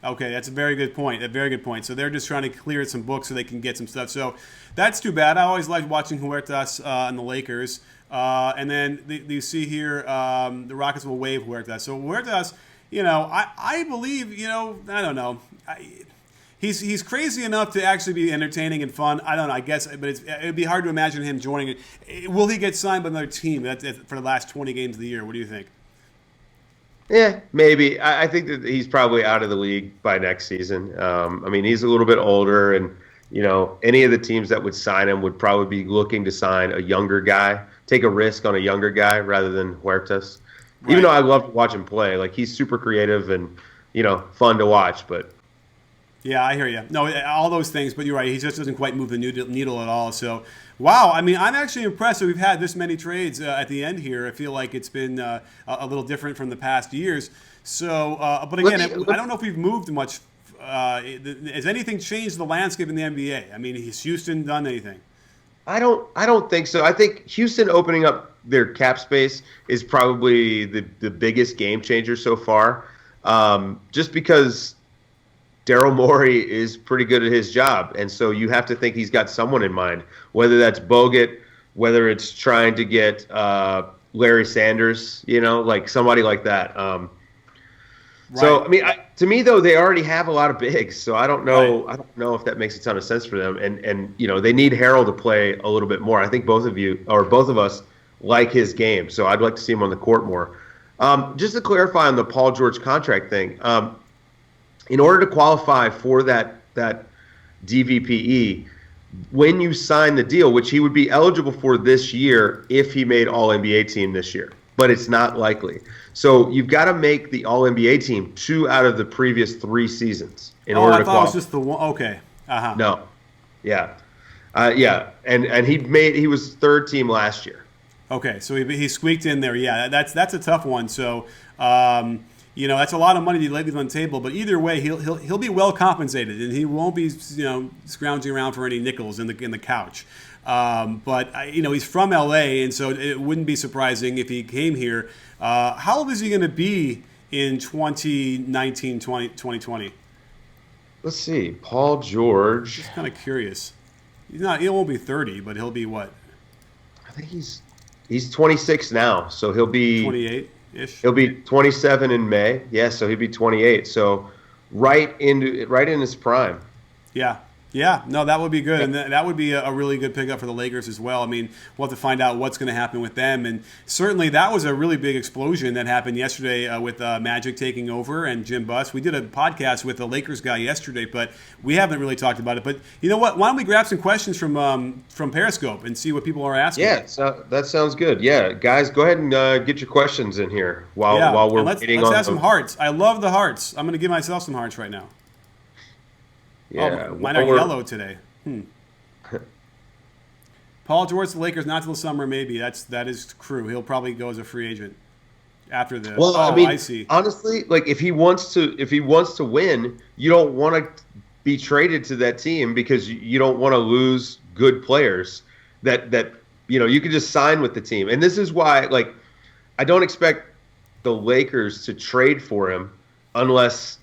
Speaker 1: Okay, that's a very good point. A very good point. So they're just trying to clear some books so they can get some stuff. So that's too bad. I always liked watching Huertas and the Lakers. And then you see here the Rockets will waive Huertas. So Huertas, I believe, I don't know. He's crazy enough to actually be entertaining and fun. I don't know, I guess, but it'd be hard to imagine him joining it. Will he get signed by another team for the last 20 games of the year? What do you think?
Speaker 2: Yeah, maybe. I think that he's probably out of the league by next season. I mean, he's a little bit older, and any of the teams that would sign him would probably be looking to sign a younger guy, take a risk on a younger guy rather than Huertas.
Speaker 1: Right.
Speaker 2: Even though I love to watch him play, like he's super creative and fun to watch. But
Speaker 1: yeah, I hear you. No, all those things, but you're right. He just doesn't quite move the needle at all. So, wow. I mean, I'm actually impressed that we've had this many trades at the end here. I feel like it's been a little different from the past years. So, but again, I don't know if we've moved much. Has anything changed the landscape in the NBA? I mean, has Houston done anything?
Speaker 2: I don't think so. I think Houston opening up their cap space is probably the biggest game changer so far. Just because Daryl Morey is pretty good at his job, and so you have to think he's got someone in mind, whether that's Bogut, whether it's trying to get Larry Sanders, like somebody like that. Right. So, I mean, to me though, they already have a lot of bigs, so I don't know. Right. I don't know if that makes a ton of sense for them, and they need Harrell to play a little bit more. I think both of us like his game, so I'd like to see him on the court more. Just to clarify on the Paul George contract thing. In order to qualify for that DVPE, when you sign the deal, which he would be eligible for this year if he made All-NBA team this year, but it's not likely. So you've got to make the All-NBA team 2 out of the previous 3 seasons in order to qualify.
Speaker 1: I thought it was just the one. Okay. Uh-huh.
Speaker 2: No. Yeah. Yeah. And he was 3rd team last year.
Speaker 1: Okay, so he squeaked in there. Yeah, that's a tough one. So that's a lot of money to leave on the table. But either way, he'll be well compensated, and he won't be scrounging around for any nickels in the couch. But he's from LA, and so it wouldn't be surprising if he came here. How old is he going to be in 2019, 2020?
Speaker 2: Let's see, Paul George.
Speaker 1: Just kind of curious. He won't be 30, but he'll be what?
Speaker 2: I think he's 26 now, so he'll be
Speaker 1: 28-ish.
Speaker 2: He'll be 27 in May. Yeah, so he'll be 28. So right in his prime.
Speaker 1: Yeah, no, that would be good, and that would be a really good pickup for the Lakers as well. I mean, we'll have to find out what's going to happen with them, and certainly that was a really big explosion that happened yesterday with Magic taking over and Jim Buss. We did a podcast with the Lakers guy yesterday, but we haven't really talked about it. But you know what? Why don't we grab some questions from Periscope and see what people are asking?
Speaker 2: Yeah, so that sounds good. Yeah, guys, go ahead and get your questions in here while we're waiting on.
Speaker 1: Let's have some hearts. I love the hearts. I'm going to give myself some hearts right now.
Speaker 2: Yeah,
Speaker 1: mine are yellow today. Paul George, the Lakers, not till the summer, maybe. That is true. He'll probably go as a free agent after the.
Speaker 2: Well, I mean,
Speaker 1: I see.
Speaker 2: Honestly, like if he wants to win, you don't want to be traded to that team because you don't want to lose good players that you can just sign with the team. And this is why, like, I don't expect the Lakers to trade for him unless,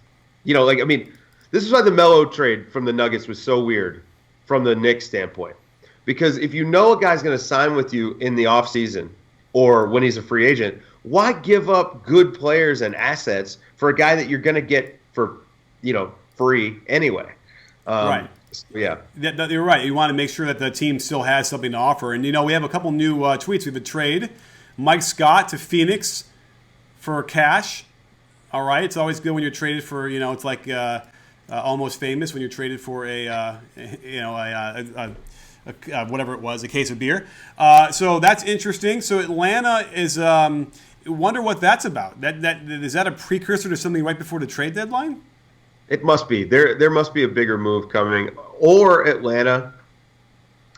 Speaker 2: I mean. This is why the Melo trade from the Nuggets was so weird from the Knicks standpoint. Because if you know a guy's going to sign with you in the offseason or when he's a free agent, why give up good players and assets for a guy that you're going to get for, free anyway?
Speaker 1: Right.
Speaker 2: Yeah.
Speaker 1: You're right. You want to make sure that the team still has something to offer. And, we have a couple new tweets. We have a trade. Mike Scott to Phoenix for cash. All right. It's always good when you're traded for, it's like Almost Famous when you're traded for whatever it was, a case of beer. So that's interesting. So Atlanta is wonder what that's about. Is that a precursor to something right before the trade deadline?
Speaker 2: It must be. There must be a bigger move coming, or Atlanta,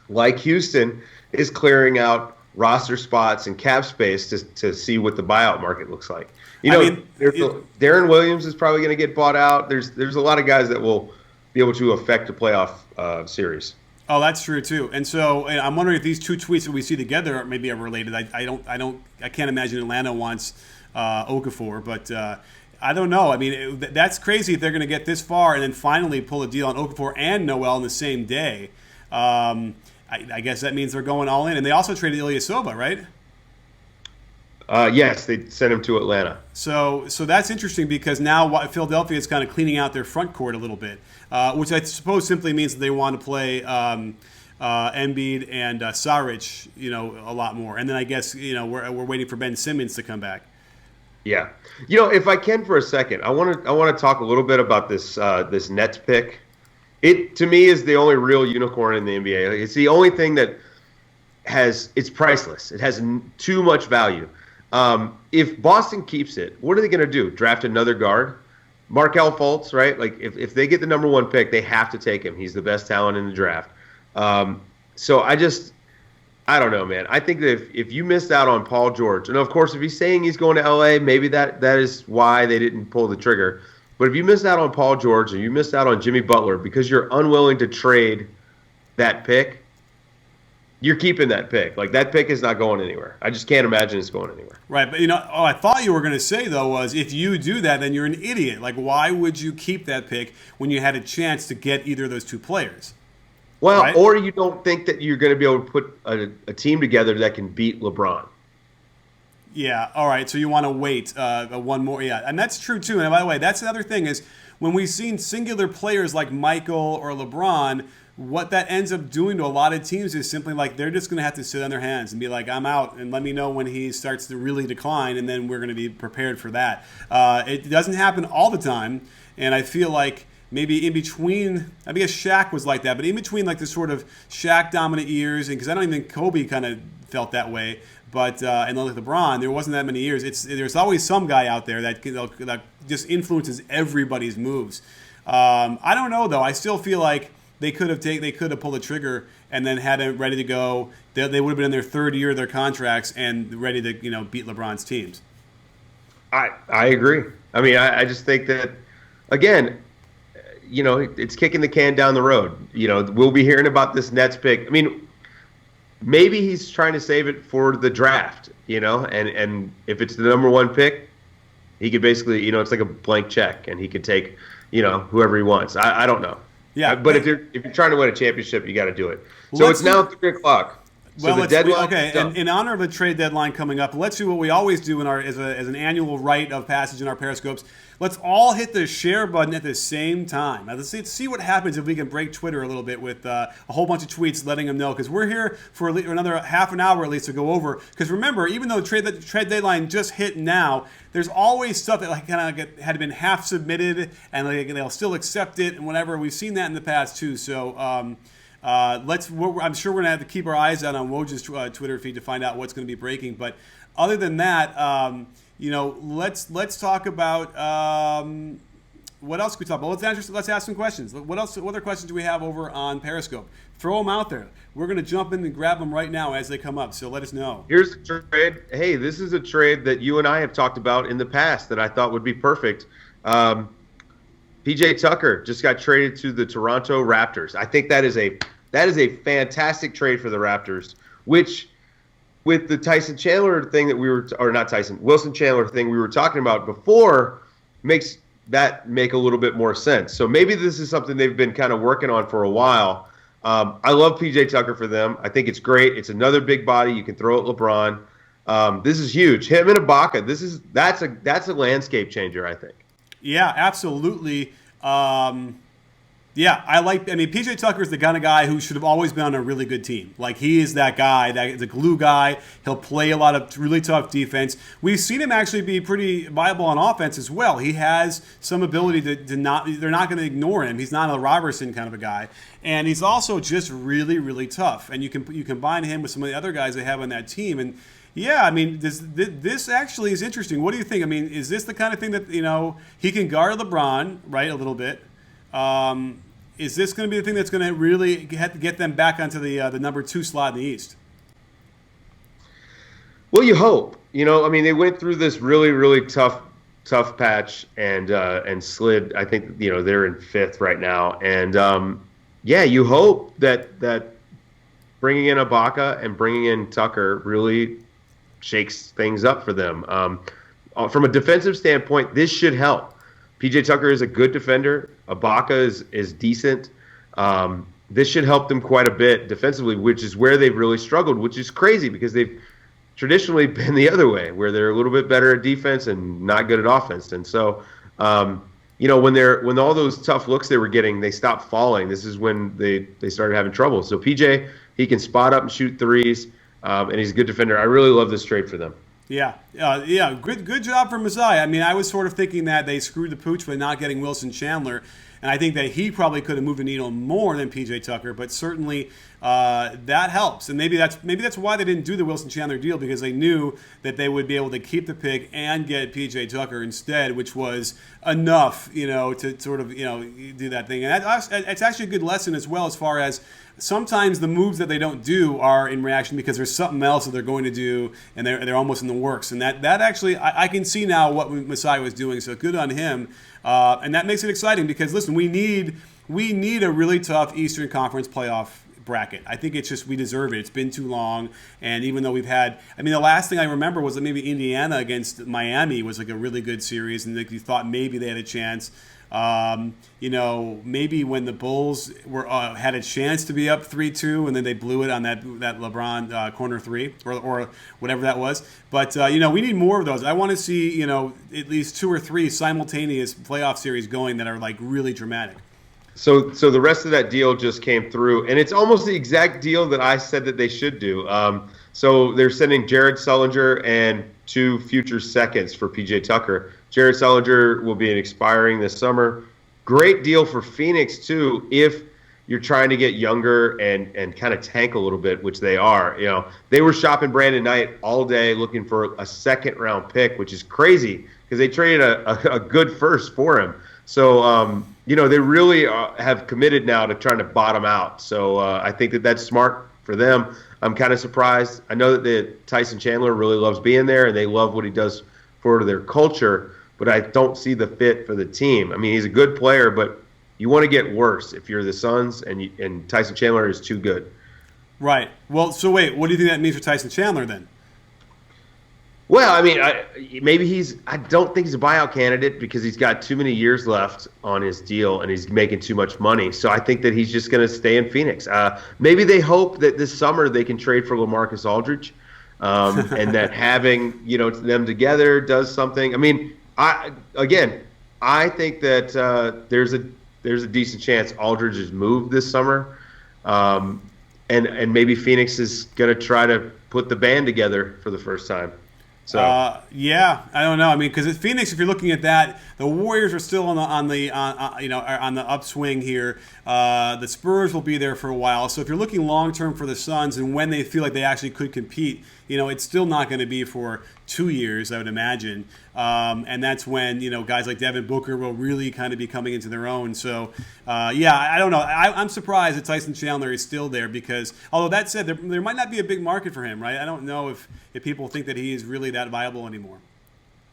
Speaker 2: like Houston, is clearing out roster spots and cap space to see what the buyout market looks like. Darren Williams is probably going to get bought out. There's a lot of guys that will be able to affect a playoff series.
Speaker 1: Oh, that's true too. And so I'm wondering if these two tweets that we see together maybe are related. I can't imagine Atlanta wants Okafor, but I don't know. I mean, that's crazy if they're going to get this far and then finally pull a deal on Okafor and Noel in the same day. I guess that means they're going all in. And they also traded Ilyasova, right?
Speaker 2: Yes, they sent him to Atlanta.
Speaker 1: So that's interesting because now Philadelphia is kind of cleaning out their front court a little bit, which I suppose simply means that they want to play Embiid and Saric, a lot more. And then I guess we're waiting for Ben Simmons to come back.
Speaker 2: Yeah. You know, if I can for a second, I want to talk a little bit about this Nets pick. It, to me, is the only real unicorn in the NBA. Like, it's the only thing that it's priceless. It has too much value. If Boston keeps it, what are they going to do? Draft another guard? Markelle Fultz, right? Like, if they get the number 1 pick, they have to take him. He's the best talent in the draft. So I don't know, man. I think that if you missed out on Paul George, and of course, if he's saying he's going to LA, maybe that is why they didn't pull the trigger. But if you missed out on Paul George and you missed out on Jimmy Butler because you're unwilling to trade that pick, you're keeping that pick. Like, that pick is not going anywhere. I just can't imagine it's going anywhere.
Speaker 1: Right, but I thought you were going to say, though, was if you do that, then you're an idiot. Like, why would you keep that pick when you had a chance to get either of those 2 players?
Speaker 2: Well,
Speaker 1: right?
Speaker 2: Or you don't think that you're going to be able to put a team together that can beat LeBron.
Speaker 1: Yeah, all right, so you want to wait one more. Yeah, and that's true, too. And by the way, that's another thing is when we've seen singular players like Michael or LeBron, what that ends up doing to a lot of teams is simply like they're just going to have to sit on their hands and be like, I'm out, and let me know when he starts to really decline, and then we're going to be prepared for that. It doesn't happen all the time, and I feel like maybe in between, I guess Shaq was like that, but in between like the sort of Shaq dominant years, and because I don't even think Kobe kind of felt that way, but and like LeBron, there wasn't that many years. There's always some guy out there that just influences everybody's moves. I don't know though. I still feel like they could have pulled the trigger and then had it ready to go. They would have been in their 3rd year of their contracts and ready to beat LeBron's teams.
Speaker 2: I agree. I mean, I just think that, again, it's kicking the can down the road. We'll be hearing about this Nets pick. I mean, maybe he's trying to save it for the draft, and if it's the number 1 pick, he could basically, it's like a blank check, and he could take, whoever he wants. I don't know.
Speaker 1: Yeah,
Speaker 2: but if you're trying to win a championship, you got to do it. So it's now 3:00. So the deadline.
Speaker 1: Okay, in honor of the trade deadline coming up, let's do what we always do as an annual rite of passage in our Periscopes. Let's all hit the share button at the same time. Now, let's see what happens if we can break Twitter a little bit with a whole bunch of tweets letting them know, because we're here for another half an hour at least to go over. Because remember, even though the trade deadline just hit now, there's always stuff that had been half submitted and they'll still accept it and whatever. We've seen that in the past too. So I'm sure we're gonna have to keep our eyes out on Woj's Twitter feed to find out what's going to be breaking. But other than that, let's talk about what else can we talk about. Let's ask some questions. What other questions do we have over on Periscope? Throw them out there. We're going to jump in and grab them right now as they come up. So let us know.
Speaker 2: Here's a trade. Hey, this is a trade that you and I have talked about in the past that I thought would be perfect. PJ Tucker just got traded to the Toronto Raptors. I think that is a fantastic trade for the Raptors, which with the Tyson Chandler thing Wilson Chandler thing we were talking about before makes that make a little bit more sense. So maybe this is something they've been kind of working on for a while. I love PJ Tucker for them. I think it's great. It's another big body you can throw at LeBron. This is huge. Him and Ibaka. That's a landscape changer, I think.
Speaker 1: Yeah, absolutely. Yeah, PJ Tucker is the kind of guy who should have always been on a really good team. Like, he is that guy, the glue guy. He'll play a lot of really tough defense. We've seen him actually be pretty viable on offense as well. He has some ability to not, they're not going to ignore him. He's not a Robertson kind of a guy. And he's also just really, really tough. And you combine him with some of the other guys they have on that team. And yeah, I mean, this actually is interesting. What do you think? I mean, is this the kind of thing that, he can guard LeBron, right, a little bit? Is this going to be the thing that's going to really get them back onto the number 2 slot in the East?
Speaker 2: Well, you hope. They went through this really, really tough patch and slid. I think they're in 5th right now, and you hope that bringing in Ibaka and bringing in Tucker really shakes things up for them. From a defensive standpoint, this should help. PJ Tucker is a good defender. Ibaka is decent. This should help them quite a bit defensively, which is where they've really struggled, which is crazy because they've traditionally been the other way, where they're a little bit better at defense and not good at offense. And so, when all those tough looks they were getting, they stopped falling. This is when they started having trouble. So PJ, he can spot up and shoot threes, and he's a good defender. I really love this trade for them.
Speaker 1: Yeah. Good job for Masai. I mean, I was sort of thinking that they screwed the pooch by not getting Wilson Chandler, and I think that he probably could have moved the needle more than PJ Tucker. But certainly that helps, and maybe that's why they didn't do the Wilson Chandler deal, because they knew that they would be able to keep the pick and get PJ Tucker instead, which was enough, to sort of do that thing. And it's actually a good lesson as well, as far as sometimes the moves that they don't do are in reaction because there's something else that they're going to do, and they're almost in the works. And that actually, I can see now what Masai was doing. So good on him, and that makes it exciting because listen, we need a really tough Eastern Conference playoff bracket. I think it's just we deserve it. It's been too long, and even though we've had, the last thing I remember was that maybe Indiana against Miami was like a really good series, and you thought maybe they had a chance. Maybe when the Bulls had a chance to be up 3-2 and then they blew it on that LeBron corner three or whatever that was. But we need more of those. I want to see at least 2 or 3 simultaneous playoff series going that are like really dramatic.
Speaker 2: So the rest of that deal just came through, and it's almost the exact deal that I said that they should do. So they're sending Jared Sullinger and 2 future seconds for PJ Tucker. Jared Sullinger will be expiring this summer. Great deal for Phoenix, too, if you're trying to get younger and kind of tank a little bit, which they are. They were shopping Brandon Knight all day looking for a second-round pick, which is crazy because they traded a good first for him. So, they really have committed now to trying to bottom out. So I think that's smart for them. I'm kind of surprised. I know that Tyson Chandler really loves being there, and they love what he does for their culture, but I don't see the fit for the team. He's a good player, but you want to get worse if you're the Suns, and Tyson Chandler is too good.
Speaker 1: Right. Well, so wait, what do you think that means for Tyson Chandler then?
Speaker 2: Well, I don't think he's a buyout candidate because he's got too many years left on his deal and he's making too much money. So I think that he's just going to stay in Phoenix. Maybe they hope that this summer they can trade for LaMarcus Aldridge, and that having them together does something. I think that there's a decent chance Aldridge is moved this summer, and maybe Phoenix is going to try to put the band together for the first time. So
Speaker 1: I don't know. Because Phoenix, if you're looking at that, the Warriors are still on the upswing here. The Spurs will be there for a while. So if you're looking long term for the Suns and when they feel like they actually could compete, it's still not going to be for 2 years, I would imagine. And that's when guys like Devin Booker will really kind of be coming into their own. So I don't know. I'm surprised that Tyson Chandler is still there because, although that said, there might not be a big market for him, right? I don't know if people think that he is really that viable anymore.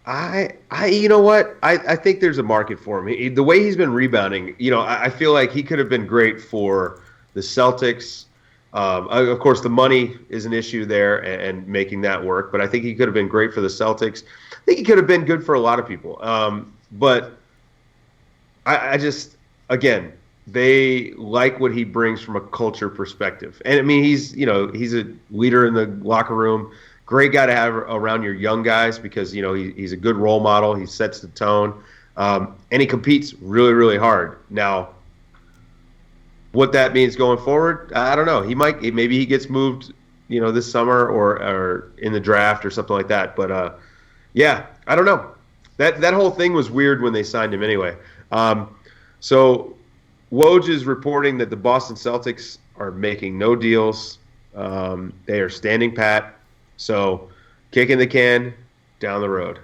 Speaker 2: You know what? I think there's a market for him. The way he's been rebounding, I feel like he could have been great for the Celtics. Of course, the money is an issue there and making that work, but I think he could have been great for the Celtics. I think he could have been good for a lot of people. But I just, again, they like what he brings from a culture perspective. And he's a leader in the locker room. Great guy to have around your young guys because, he's a good role model. He sets the tone. And he competes really, really hard. Now, what that means going forward, I don't know. Maybe he gets moved, this summer or in the draft or something like that. But, I don't know. That whole thing was weird when they signed him anyway. So Woj is reporting that the Boston Celtics are making no deals. They are standing pat. So, kicking the can down the road.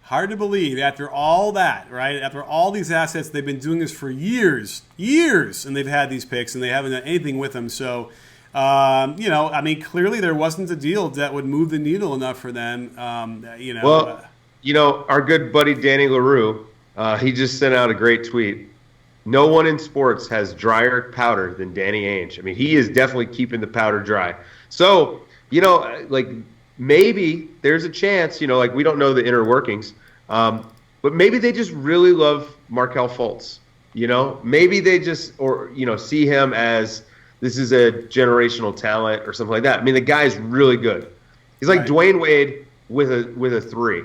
Speaker 1: Hard to believe after all that, right? After all these assets, they've been doing this for years, and they've had these picks, and they haven't done anything with them. So, clearly there wasn't a deal that would move the needle enough for them.
Speaker 2: Well, our good buddy Danny LaRue, he just sent out a great tweet. No one in sports has drier powder than Danny Ainge. He is definitely keeping the powder dry. So, maybe there's a chance, we don't know the inner workings, but maybe they just really love Markelle Fultz. Maybe they just, see him as this is a generational talent or something like that. The guy's really good. He's like Dwayne Wade with a 3.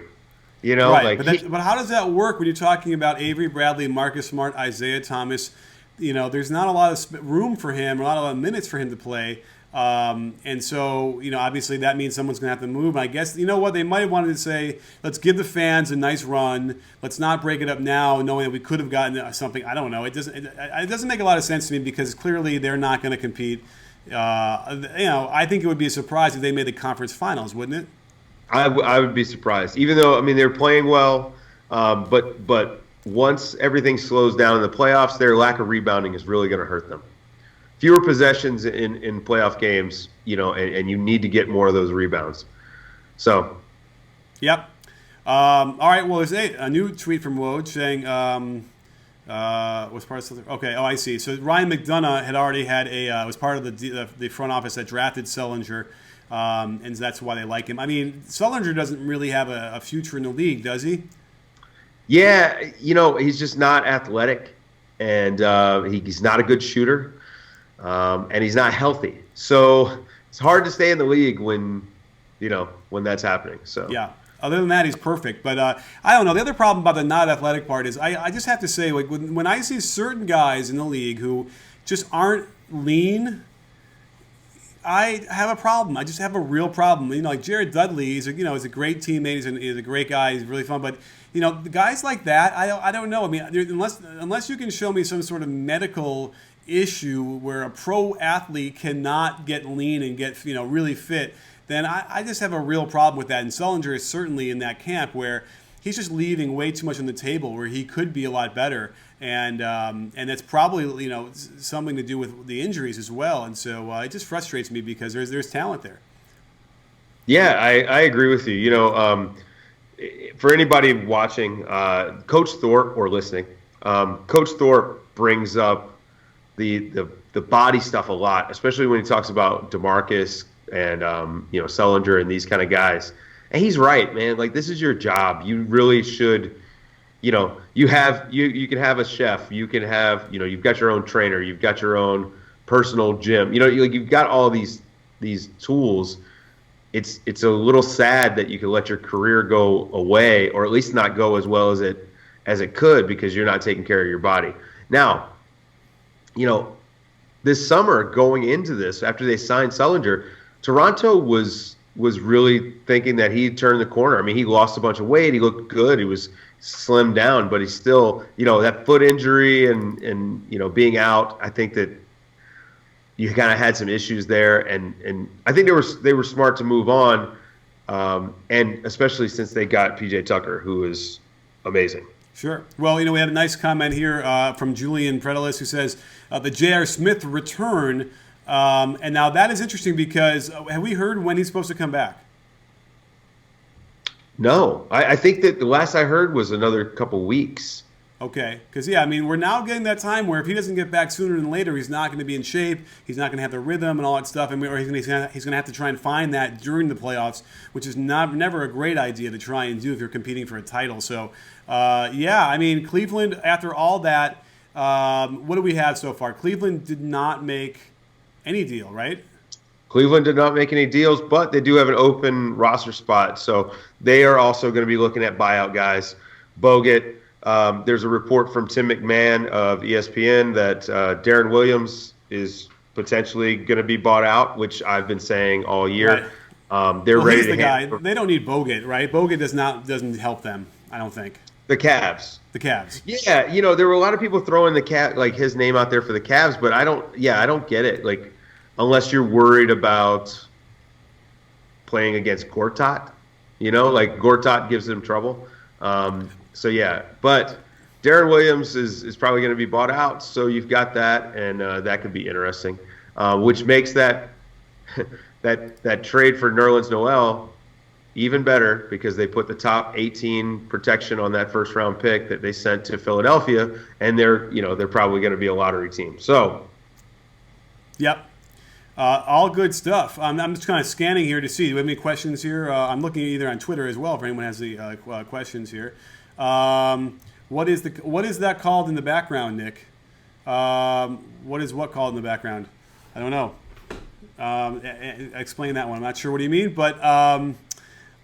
Speaker 1: Right. But how does that work when you're talking about Avery Bradley, Marcus Smart, Isaiah Thomas? There's not a lot of room for him, or not a lot of minutes for him to play. And so, obviously that means someone's going to have to move. I guess, you know what, they might have wanted to say, let's give the fans a nice run. Let's not break it up now, knowing that we could have gotten something. I don't know. It doesn't make a lot of sense to me because clearly they're not going to compete. I think it would be a surprise if they made the conference finals, wouldn't it?
Speaker 2: I would be surprised, even though, I mean, they're playing well, but once everything slows down in the playoffs, their lack of rebounding is really going to hurt them. Fewer possessions in playoff games, and you need to get more of those rebounds. So. Yep.
Speaker 1: All right. Well, there's a new tweet from Woj saying, was part of okay. Oh, I see. So Ryan McDonough had already had was part of the front office that drafted Sullinger, and that's why they like him. I mean, Sullinger doesn't really have a future in the league, does he?
Speaker 2: Yeah, he's just not athletic, and he's not a good shooter. And he's not healthy, so it's hard to stay in the league when that's happening. So
Speaker 1: yeah. Other than that, he's perfect. But I don't know. The other problem about the not athletic part is I just have to say, like when I see certain guys in the league who just aren't lean, I have a problem. I just have a real problem. Like Jared Dudley, he's a great teammate. He's a great guy. He's really fun. But the guys like that, I don't know. I mean, unless you can show me some sort of medical issue where a pro athlete cannot get lean and get really fit, then I just have a real problem with that. And Sullinger is certainly in that camp where he's just leaving way too much on the table where he could be a lot better, and that's probably something to do with the injuries as well. And so it just frustrates me because there's talent there.
Speaker 2: Yeah, I agree with you. For anybody watching, Coach Thorpe or listening, Coach Thorpe brings up the body stuff a lot, especially when he talks about DeMarcus and Sullinger and these kind of guys. And he's right, man. Like, this is your job. You really should, you can have a chef, you can have, you've got your own trainer, you've got your own personal gym. You've got all these tools. It's a little sad that you can let your career go away, or at least not go as well as it could, because you're not taking care of your body. Now, this summer going into this, after they signed Sullinger, Toronto was really thinking that he'd turned the corner. I mean, he lost a bunch of weight. He looked good. He was slimmed down, but he's still, that foot injury and being out, I think that you kind of had some issues there. And I think they were smart to move on, and especially since they got PJ Tucker, who is amazing.
Speaker 1: Sure. Well, we had a nice comment here from Julian Predelis, who says the J.R. Smith return. And now that is interesting because have we heard when he's supposed to come back?
Speaker 2: No. I think that the last I heard was another couple weeks.
Speaker 1: Okay. Because, we're now getting that time where if he doesn't get back sooner than later, he's not going to be in shape. He's not going to have the rhythm and all that stuff. Or he's going to have to try and find that during the playoffs, which is never a great idea to try and do if you're competing for a title. So, Cleveland, after all that, what do we have so far? Cleveland did not make any deal, right?
Speaker 2: Cleveland did not make any deals, but they do have an open roster spot. So they are also going to be looking at buyout guys. Bogut. There's a report from Tim McMahon of ESPN that Darren Williams is potentially going to be bought out, which I've been saying all year. Right. They're ready to.
Speaker 1: Guy. They don't need Bogut, right? Bogut doesn't help them, I don't think.
Speaker 2: The Cavs. Yeah, there were a lot of people throwing his name out there for the Cavs, but I don't get it. Like, unless you're worried about playing against Gortat, Gortat gives them trouble. But Darren Williams is probably going to be bought out, so you've got that, and that could be interesting, which makes that trade for Nerlens Noel even better, because they put the top 18 protection on that first round pick that they sent to Philadelphia, and they're probably going to be a lottery team. So,
Speaker 1: yep. All good stuff. I'm just kind of scanning here to see. Do we have any questions here? I'm looking either on Twitter as well if anyone has the questions here. What is that called in the background, Nick? What is what called in the background? I don't know. Explain that one. I'm not sure what you mean, but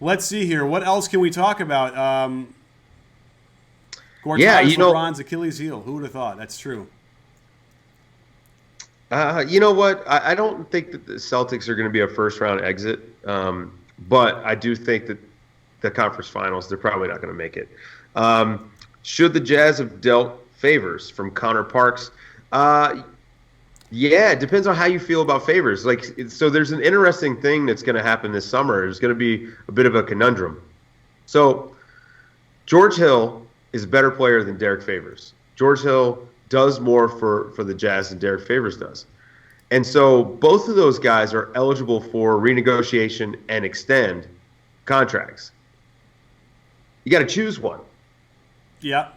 Speaker 1: let's see here. What else can we talk about? Gortat's LeBron's Achilles heel. Who would have thought? That's true.
Speaker 2: You know what? I don't think that the Celtics are going to be a first-round exit, but I do think that the conference finals, they're probably not going to make it. Should the Jazz have dealt favors from Connor Parks? Yeah, it depends on how you feel about favors. Like, so there's an interesting thing that's going to happen this summer. There's going to be a bit of a conundrum. So George Hill is a better player than Derek Favors. George Hill does more for the Jazz than Derek Favors does. And so both of those guys are eligible for renegotiation and extend contracts. You got to choose one.
Speaker 1: Yeah.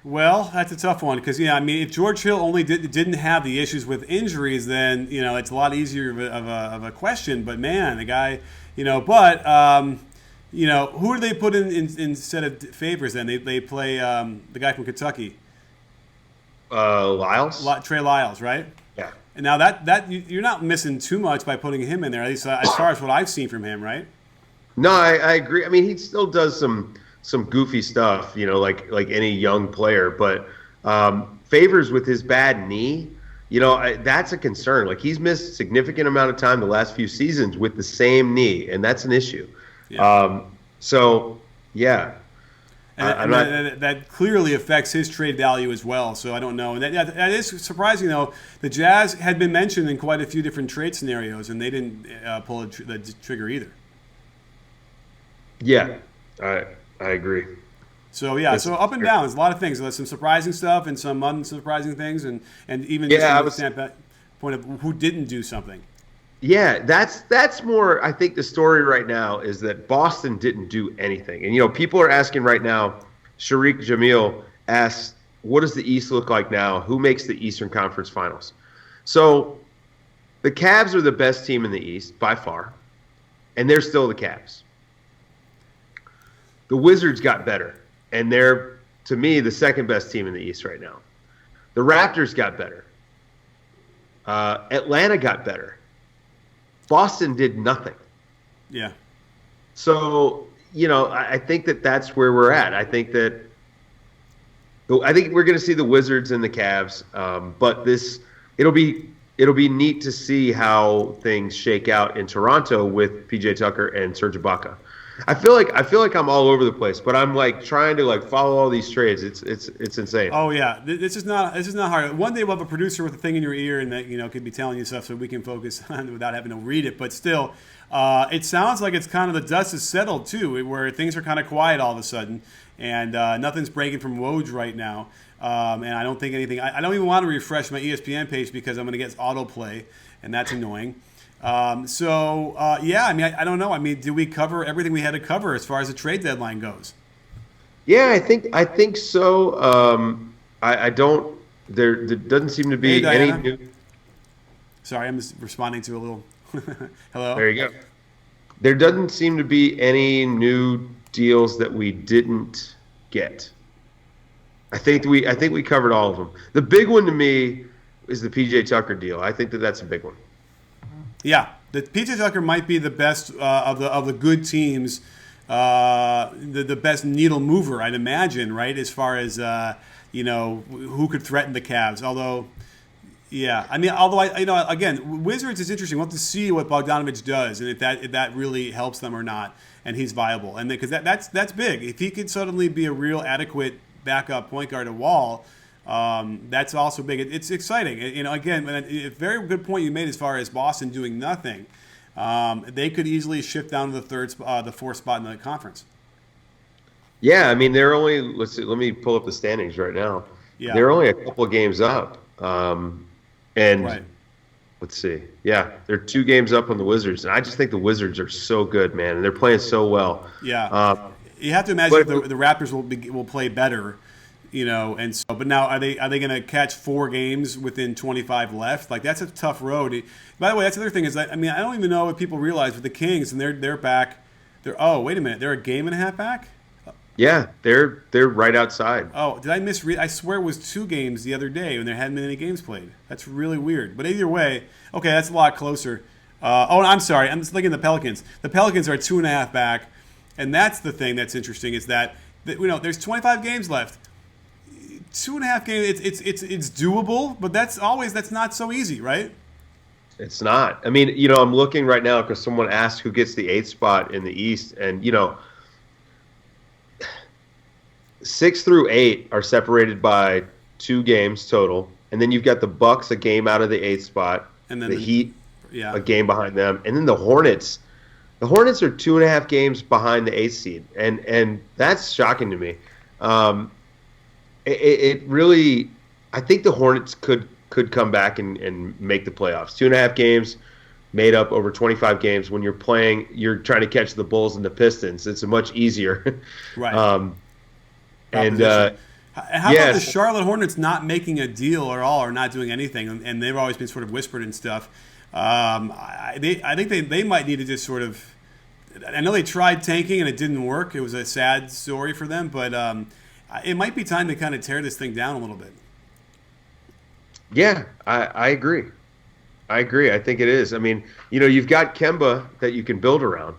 Speaker 1: Well, that's a tough one because, I mean, if George Hill only didn't have the issues with injuries, then, it's a lot easier of a question. But, man, the guy, who do they put in instead of Favors then? They play the guy from Kentucky.
Speaker 2: Lyles?
Speaker 1: Trey Lyles, right?
Speaker 2: Yeah.
Speaker 1: And now that you're not missing too much by putting him in there, at least as far as what I've seen from him, right?
Speaker 2: No, I agree. I mean, he still does some goofy stuff, like any young player. But Favors with his bad knee, that's a concern. Like, he's missed a significant amount of time the last few seasons with the same knee, and that's an issue.
Speaker 1: Yeah.
Speaker 2: Yeah.
Speaker 1: And that clearly affects his trade value as well. So I don't know. And that is surprising, though. The Jazz had been mentioned in quite a few different trade scenarios, and they didn't pull the trigger either.
Speaker 2: Yeah, I agree.
Speaker 1: So, so up and down. There's a lot of things. There's some surprising stuff and some unsurprising things, and even just from the standpoint of who didn't do something.
Speaker 2: Yeah, that's more, I think the story right now is that Boston didn't do anything. And, people are asking right now, Sharik Jamil asks, what does the East look like now? Who makes the Eastern Conference Finals? So the Cavs are the best team in the East by far, and they're still the Cavs. The Wizards got better, and they're, to me, the second best team in the East right now. The Raptors got better. Atlanta got better. Boston did nothing.
Speaker 1: Yeah.
Speaker 2: So, I think that's where we're at. I think we're going to see the Wizards and the Cavs, but it'll be neat to see how things shake out in Toronto with PJ Tucker and Serge Ibaka. I feel like I'm all over the place, but I'm like trying to follow all these trades. It's insane.
Speaker 1: Oh yeah, this is not hard. One day we'll have a producer with a thing in your ear and that could be telling you stuff so we can focus on without having to read it. But still, it sounds like it's kind of the dust is settled too, where things are kind of quiet all of a sudden, and nothing's breaking from Woj right now. And I don't think anything. I don't even want to refresh my ESPN page because I'm going to get autoplay, and that's annoying. I mean, I don't know. I mean, did we cover everything we had to cover as far as the trade deadline goes?
Speaker 2: Yeah, I think so. I don't. There doesn't seem to be any new.
Speaker 1: Sorry, I'm just responding to a little. Hello.
Speaker 2: There you go. There doesn't seem to be any new deals that we didn't get. I think we covered all of them. The big one to me is the PJ Tucker deal. I think that's a big one.
Speaker 1: Yeah, the PJ Tucker might be the best of the good teams, the best needle mover, I'd imagine, right? As far as who could threaten the Cavs. Although again, Wizards is interesting. We'll have to see what Bogdanovich does and if that really helps them or not, and he's viable. And because that's big. If he could suddenly be a real adequate backup point guard at Wall. That's also big. It's exciting. Again, a very good point you made as far as Boston doing nothing. They could easily shift down to the fourth spot in the conference.
Speaker 2: Yeah, I mean they're only. Let me pull up the standings right now.
Speaker 1: Yeah.
Speaker 2: They're only a couple of games up. Right. Let's see. Yeah, they're 2 games up on the Wizards, and I just think the Wizards are so good, man, and they're playing so well.
Speaker 1: Yeah. You have to imagine the Raptors will play better. And so, but now are they going to catch 4 games within 25 left? Like that's a tough road. By the way, that's the other thing is I don't even know if people realize with the Kings and they're back. Wait a minute, they're a game and a half back.
Speaker 2: Yeah, they're right outside.
Speaker 1: Oh, did I misread? I swear it was 2 games the other day when there hadn't been any games played. That's really weird. But either way, okay, that's a lot closer. I'm sorry, I'm just looking at the Pelicans. The Pelicans are 2.5 back, and that's the thing that's interesting is that there's 25 games left. 2.5 games, it's doable, but that's not so easy, right?
Speaker 2: It's not. I mean, I'm looking right now because someone asked who gets the 8th spot in the East, and 6 through 8 are separated by 2 games total, and then you've got the Bucks a game out of the 8th spot,
Speaker 1: and then
Speaker 2: the Heat
Speaker 1: yeah,
Speaker 2: a game behind them, and then the Hornets. The Hornets are 2.5 games behind the 8th seed, and that's shocking to me. It really, I think the Hornets could come back and make the playoffs. 2.5 games made up over 25 games. When you're trying to catch the Bulls and the Pistons, it's much easier.
Speaker 1: Right.
Speaker 2: And
Speaker 1: how about the Charlotte Hornets not making a deal at all or not doing anything? And they've always been sort of whispered and stuff. I think they might need to just sort of. I know they tried tanking and it didn't work. It was a sad story for them, but it might be time to kind of tear this thing down a little bit.
Speaker 2: Yeah, I agree. I think it is. I mean, you've got Kemba that you can build around.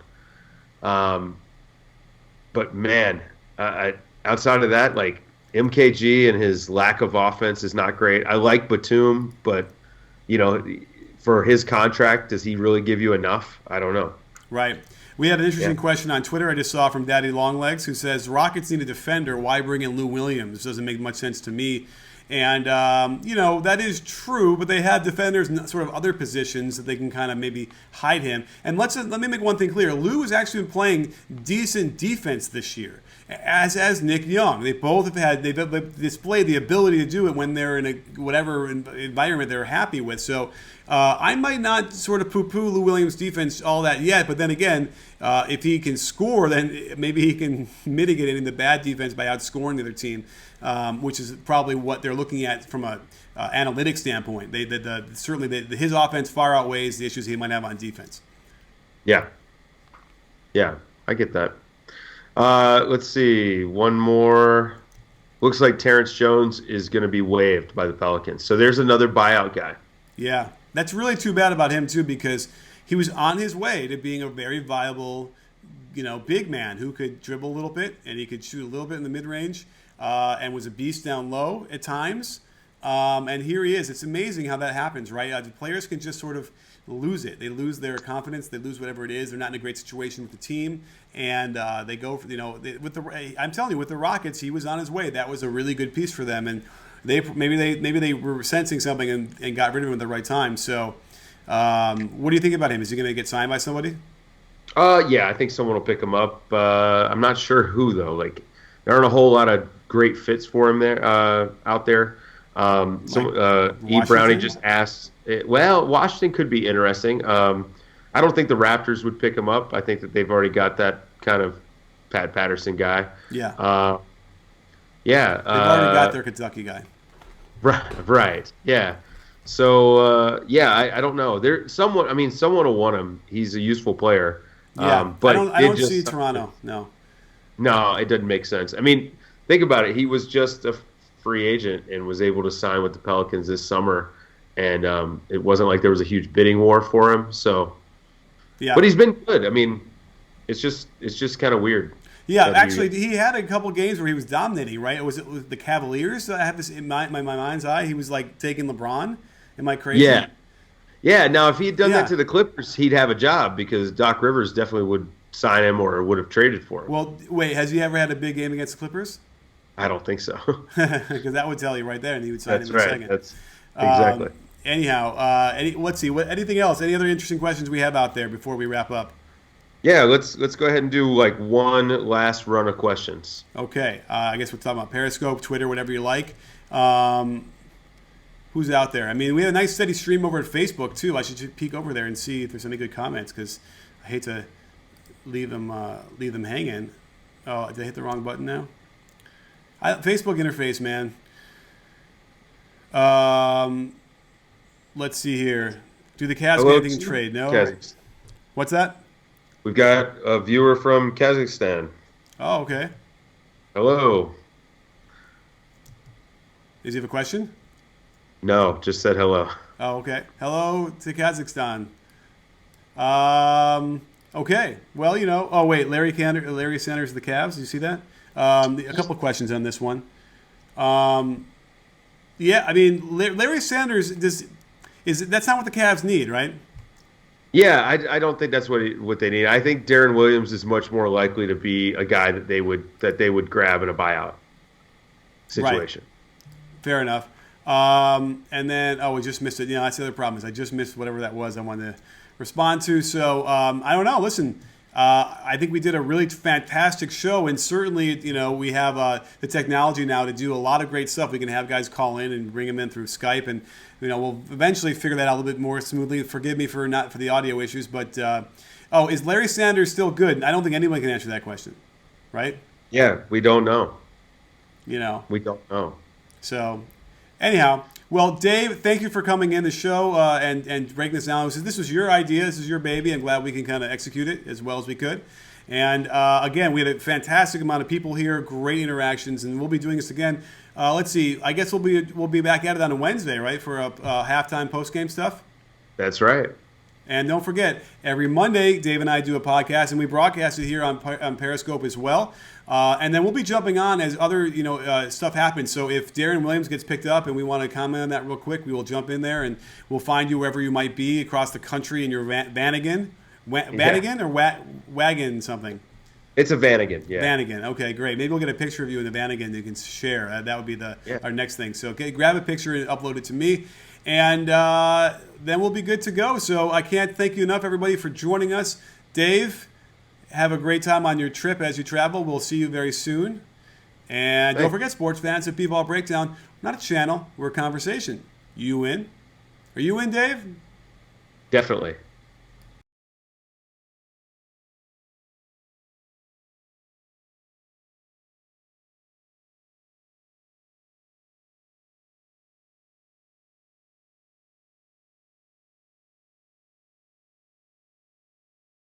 Speaker 2: But man, outside of that, like MKG and his lack of offense is not great. I like Batum, but for his contract, does he really give you enough? I don't know.
Speaker 1: Right. We had an interesting question on Twitter I just saw from Daddy Longlegs, who says, Rockets need a defender. Why bring in Lou Williams? Doesn't make much sense to me. And, that is true, but they have defenders in sort of other positions that they can kind of maybe hide him. And let me make one thing clear. Lou has actually been playing decent defense this year, as Nick Young. They've displayed the ability to do it when they're in whatever environment they're happy with. So I might not sort of poo-poo Lou Williams' defense all that yet, but then again, if he can score, then maybe he can mitigate any of the bad defense by outscoring the other team, which is probably what they're looking at from a analytics standpoint. Certainly his offense far outweighs the issues he might have on defense.
Speaker 2: Yeah, I get that. Let's see, one more. Looks like Terrence Jones is going to be waived by the Pelicans. So there's another buyout guy.
Speaker 1: Yeah, that's really too bad about him too, because he was on his way to being a very viable, big man who could dribble a little bit and he could shoot a little bit in the mid-range and was a beast down low at times. And here he is. It's amazing how that happens, right? The players can just sort of lose it. They lose their confidence. They lose whatever it is. They're not in a great situation with the team, and they go for I'm telling you, with the Rockets, he was on his way. That was a really good piece for them, and maybe they were sensing something and got rid of him at the right time. So, what do you think about him? Is he going to get signed by somebody?
Speaker 2: Yeah, I think someone will pick him up. I'm not sure who though. Like, there aren't a whole lot of great fits for him there out there. E. Brownie just asked. Washington could be interesting. I don't think the Raptors would pick him up. I think that they've already got that kind of Pat Patterson guy.
Speaker 1: Yeah.
Speaker 2: Yeah.
Speaker 1: They've already got their Kentucky guy.
Speaker 2: Right. Yeah. So I don't know. Someone will want him. He's a useful player.
Speaker 1: Yeah.
Speaker 2: But
Speaker 1: I don't see Toronto. No.
Speaker 2: No, it doesn't make sense. I mean, think about it. He was just a free agent and was able to sign with the Pelicans this summer, and it wasn't like there was a huge bidding war for him. So, yeah. But he's been good. I mean, it's just kind of weird.
Speaker 1: Yeah, actually, he had a couple games where he was dominating. Right? Was it the Cavaliers? I have this in my mind's eye. He was like taking LeBron. Am I crazy?
Speaker 2: Yeah. Yeah. Now, if he had done that to the Clippers, he'd have a job because Doc Rivers definitely would sign him or would have traded for him.
Speaker 1: Well, wait, has he ever had a big game against the Clippers?
Speaker 2: I don't think so.
Speaker 1: Because that would tell you right there, and he would sign him in a second.
Speaker 2: That's exactly.
Speaker 1: Anyhow, let's see. Anything else? Any other interesting questions we have out there before we wrap up?
Speaker 2: Yeah, let's go ahead and do like one last run of questions.
Speaker 1: Okay. I guess we're talking about Periscope, Twitter, whatever you like. Who's out there? I mean, we have a nice steady stream over at Facebook too. I should peek over there and see if there's any good comments because I hate to leave them hanging. Oh, did I hit the wrong button now? Facebook interface, man. Let's see here. Do the Cavs get anything in trade? No.
Speaker 2: Kazakhstan.
Speaker 1: What's that?
Speaker 2: We've got a viewer from Kazakhstan.
Speaker 1: Oh, okay.
Speaker 2: Hello.
Speaker 1: Does he have a question?
Speaker 2: No, just said hello.
Speaker 1: Oh, okay. Hello to Kazakhstan. Okay. Well, Oh, wait. Larry Sanders of the Cavs. Do you see that? A couple of questions on this one. Yeah, I mean, Larry Sanders that's not what the Cavs need, right?
Speaker 2: Yeah, I don't think that's what they need. I think Darren Williams is much more likely to be a guy that they would grab in a buyout situation.
Speaker 1: Right. Fair enough. And then we just missed it. You know, that's the other problem is I just missed whatever that was I wanted to respond to. So I don't know. Listen, I think we did a really fantastic show, and certainly, you know, we have the technology now to do a lot of great stuff. We can have guys call in and bring them in through Skype, and you know, we'll eventually figure that out a little bit more smoothly. Forgive me for the audio issues, but is Larry Sanders still good? I don't think anyone can answer that question, right?
Speaker 2: Yeah, we don't know.
Speaker 1: You know,
Speaker 2: we don't know.
Speaker 1: So, anyhow. Well, Dave, thank you for coming in the show and breaking this down. This was your idea. This is your baby. I'm glad we can kind of execute it as well as we could. And again, we had a fantastic amount of people here, great interactions, and we'll be doing this again. Let's see. I guess we'll be back at it on a Wednesday, right, for halftime postgame stuff.
Speaker 2: That's right.
Speaker 1: And don't forget, every Monday, Dave and I do a podcast, and we broadcast it here on Periscope as well. And then we'll be jumping on as other stuff happens. So if Darren Williams gets picked up and we want to comment on that real quick, we will jump in there and we'll find you wherever you might be across the country in your Vanagon. Vanagon or wagon something?
Speaker 2: It's a Vanagon, yeah.
Speaker 1: Vanagon, okay, great. Maybe we'll get a picture of you in the Vanagon you can share. That would be our next thing. So grab a picture and upload it to me. And then we'll be good to go. So I can't thank you enough, everybody, for joining us. Dave, have a great time on your trip as you travel. We'll see you very soon. And don't forget, sports fans, at B-Ball Breakdown, we're not a channel, we're a conversation. You in? Are you in, Dave?
Speaker 2: Definitely.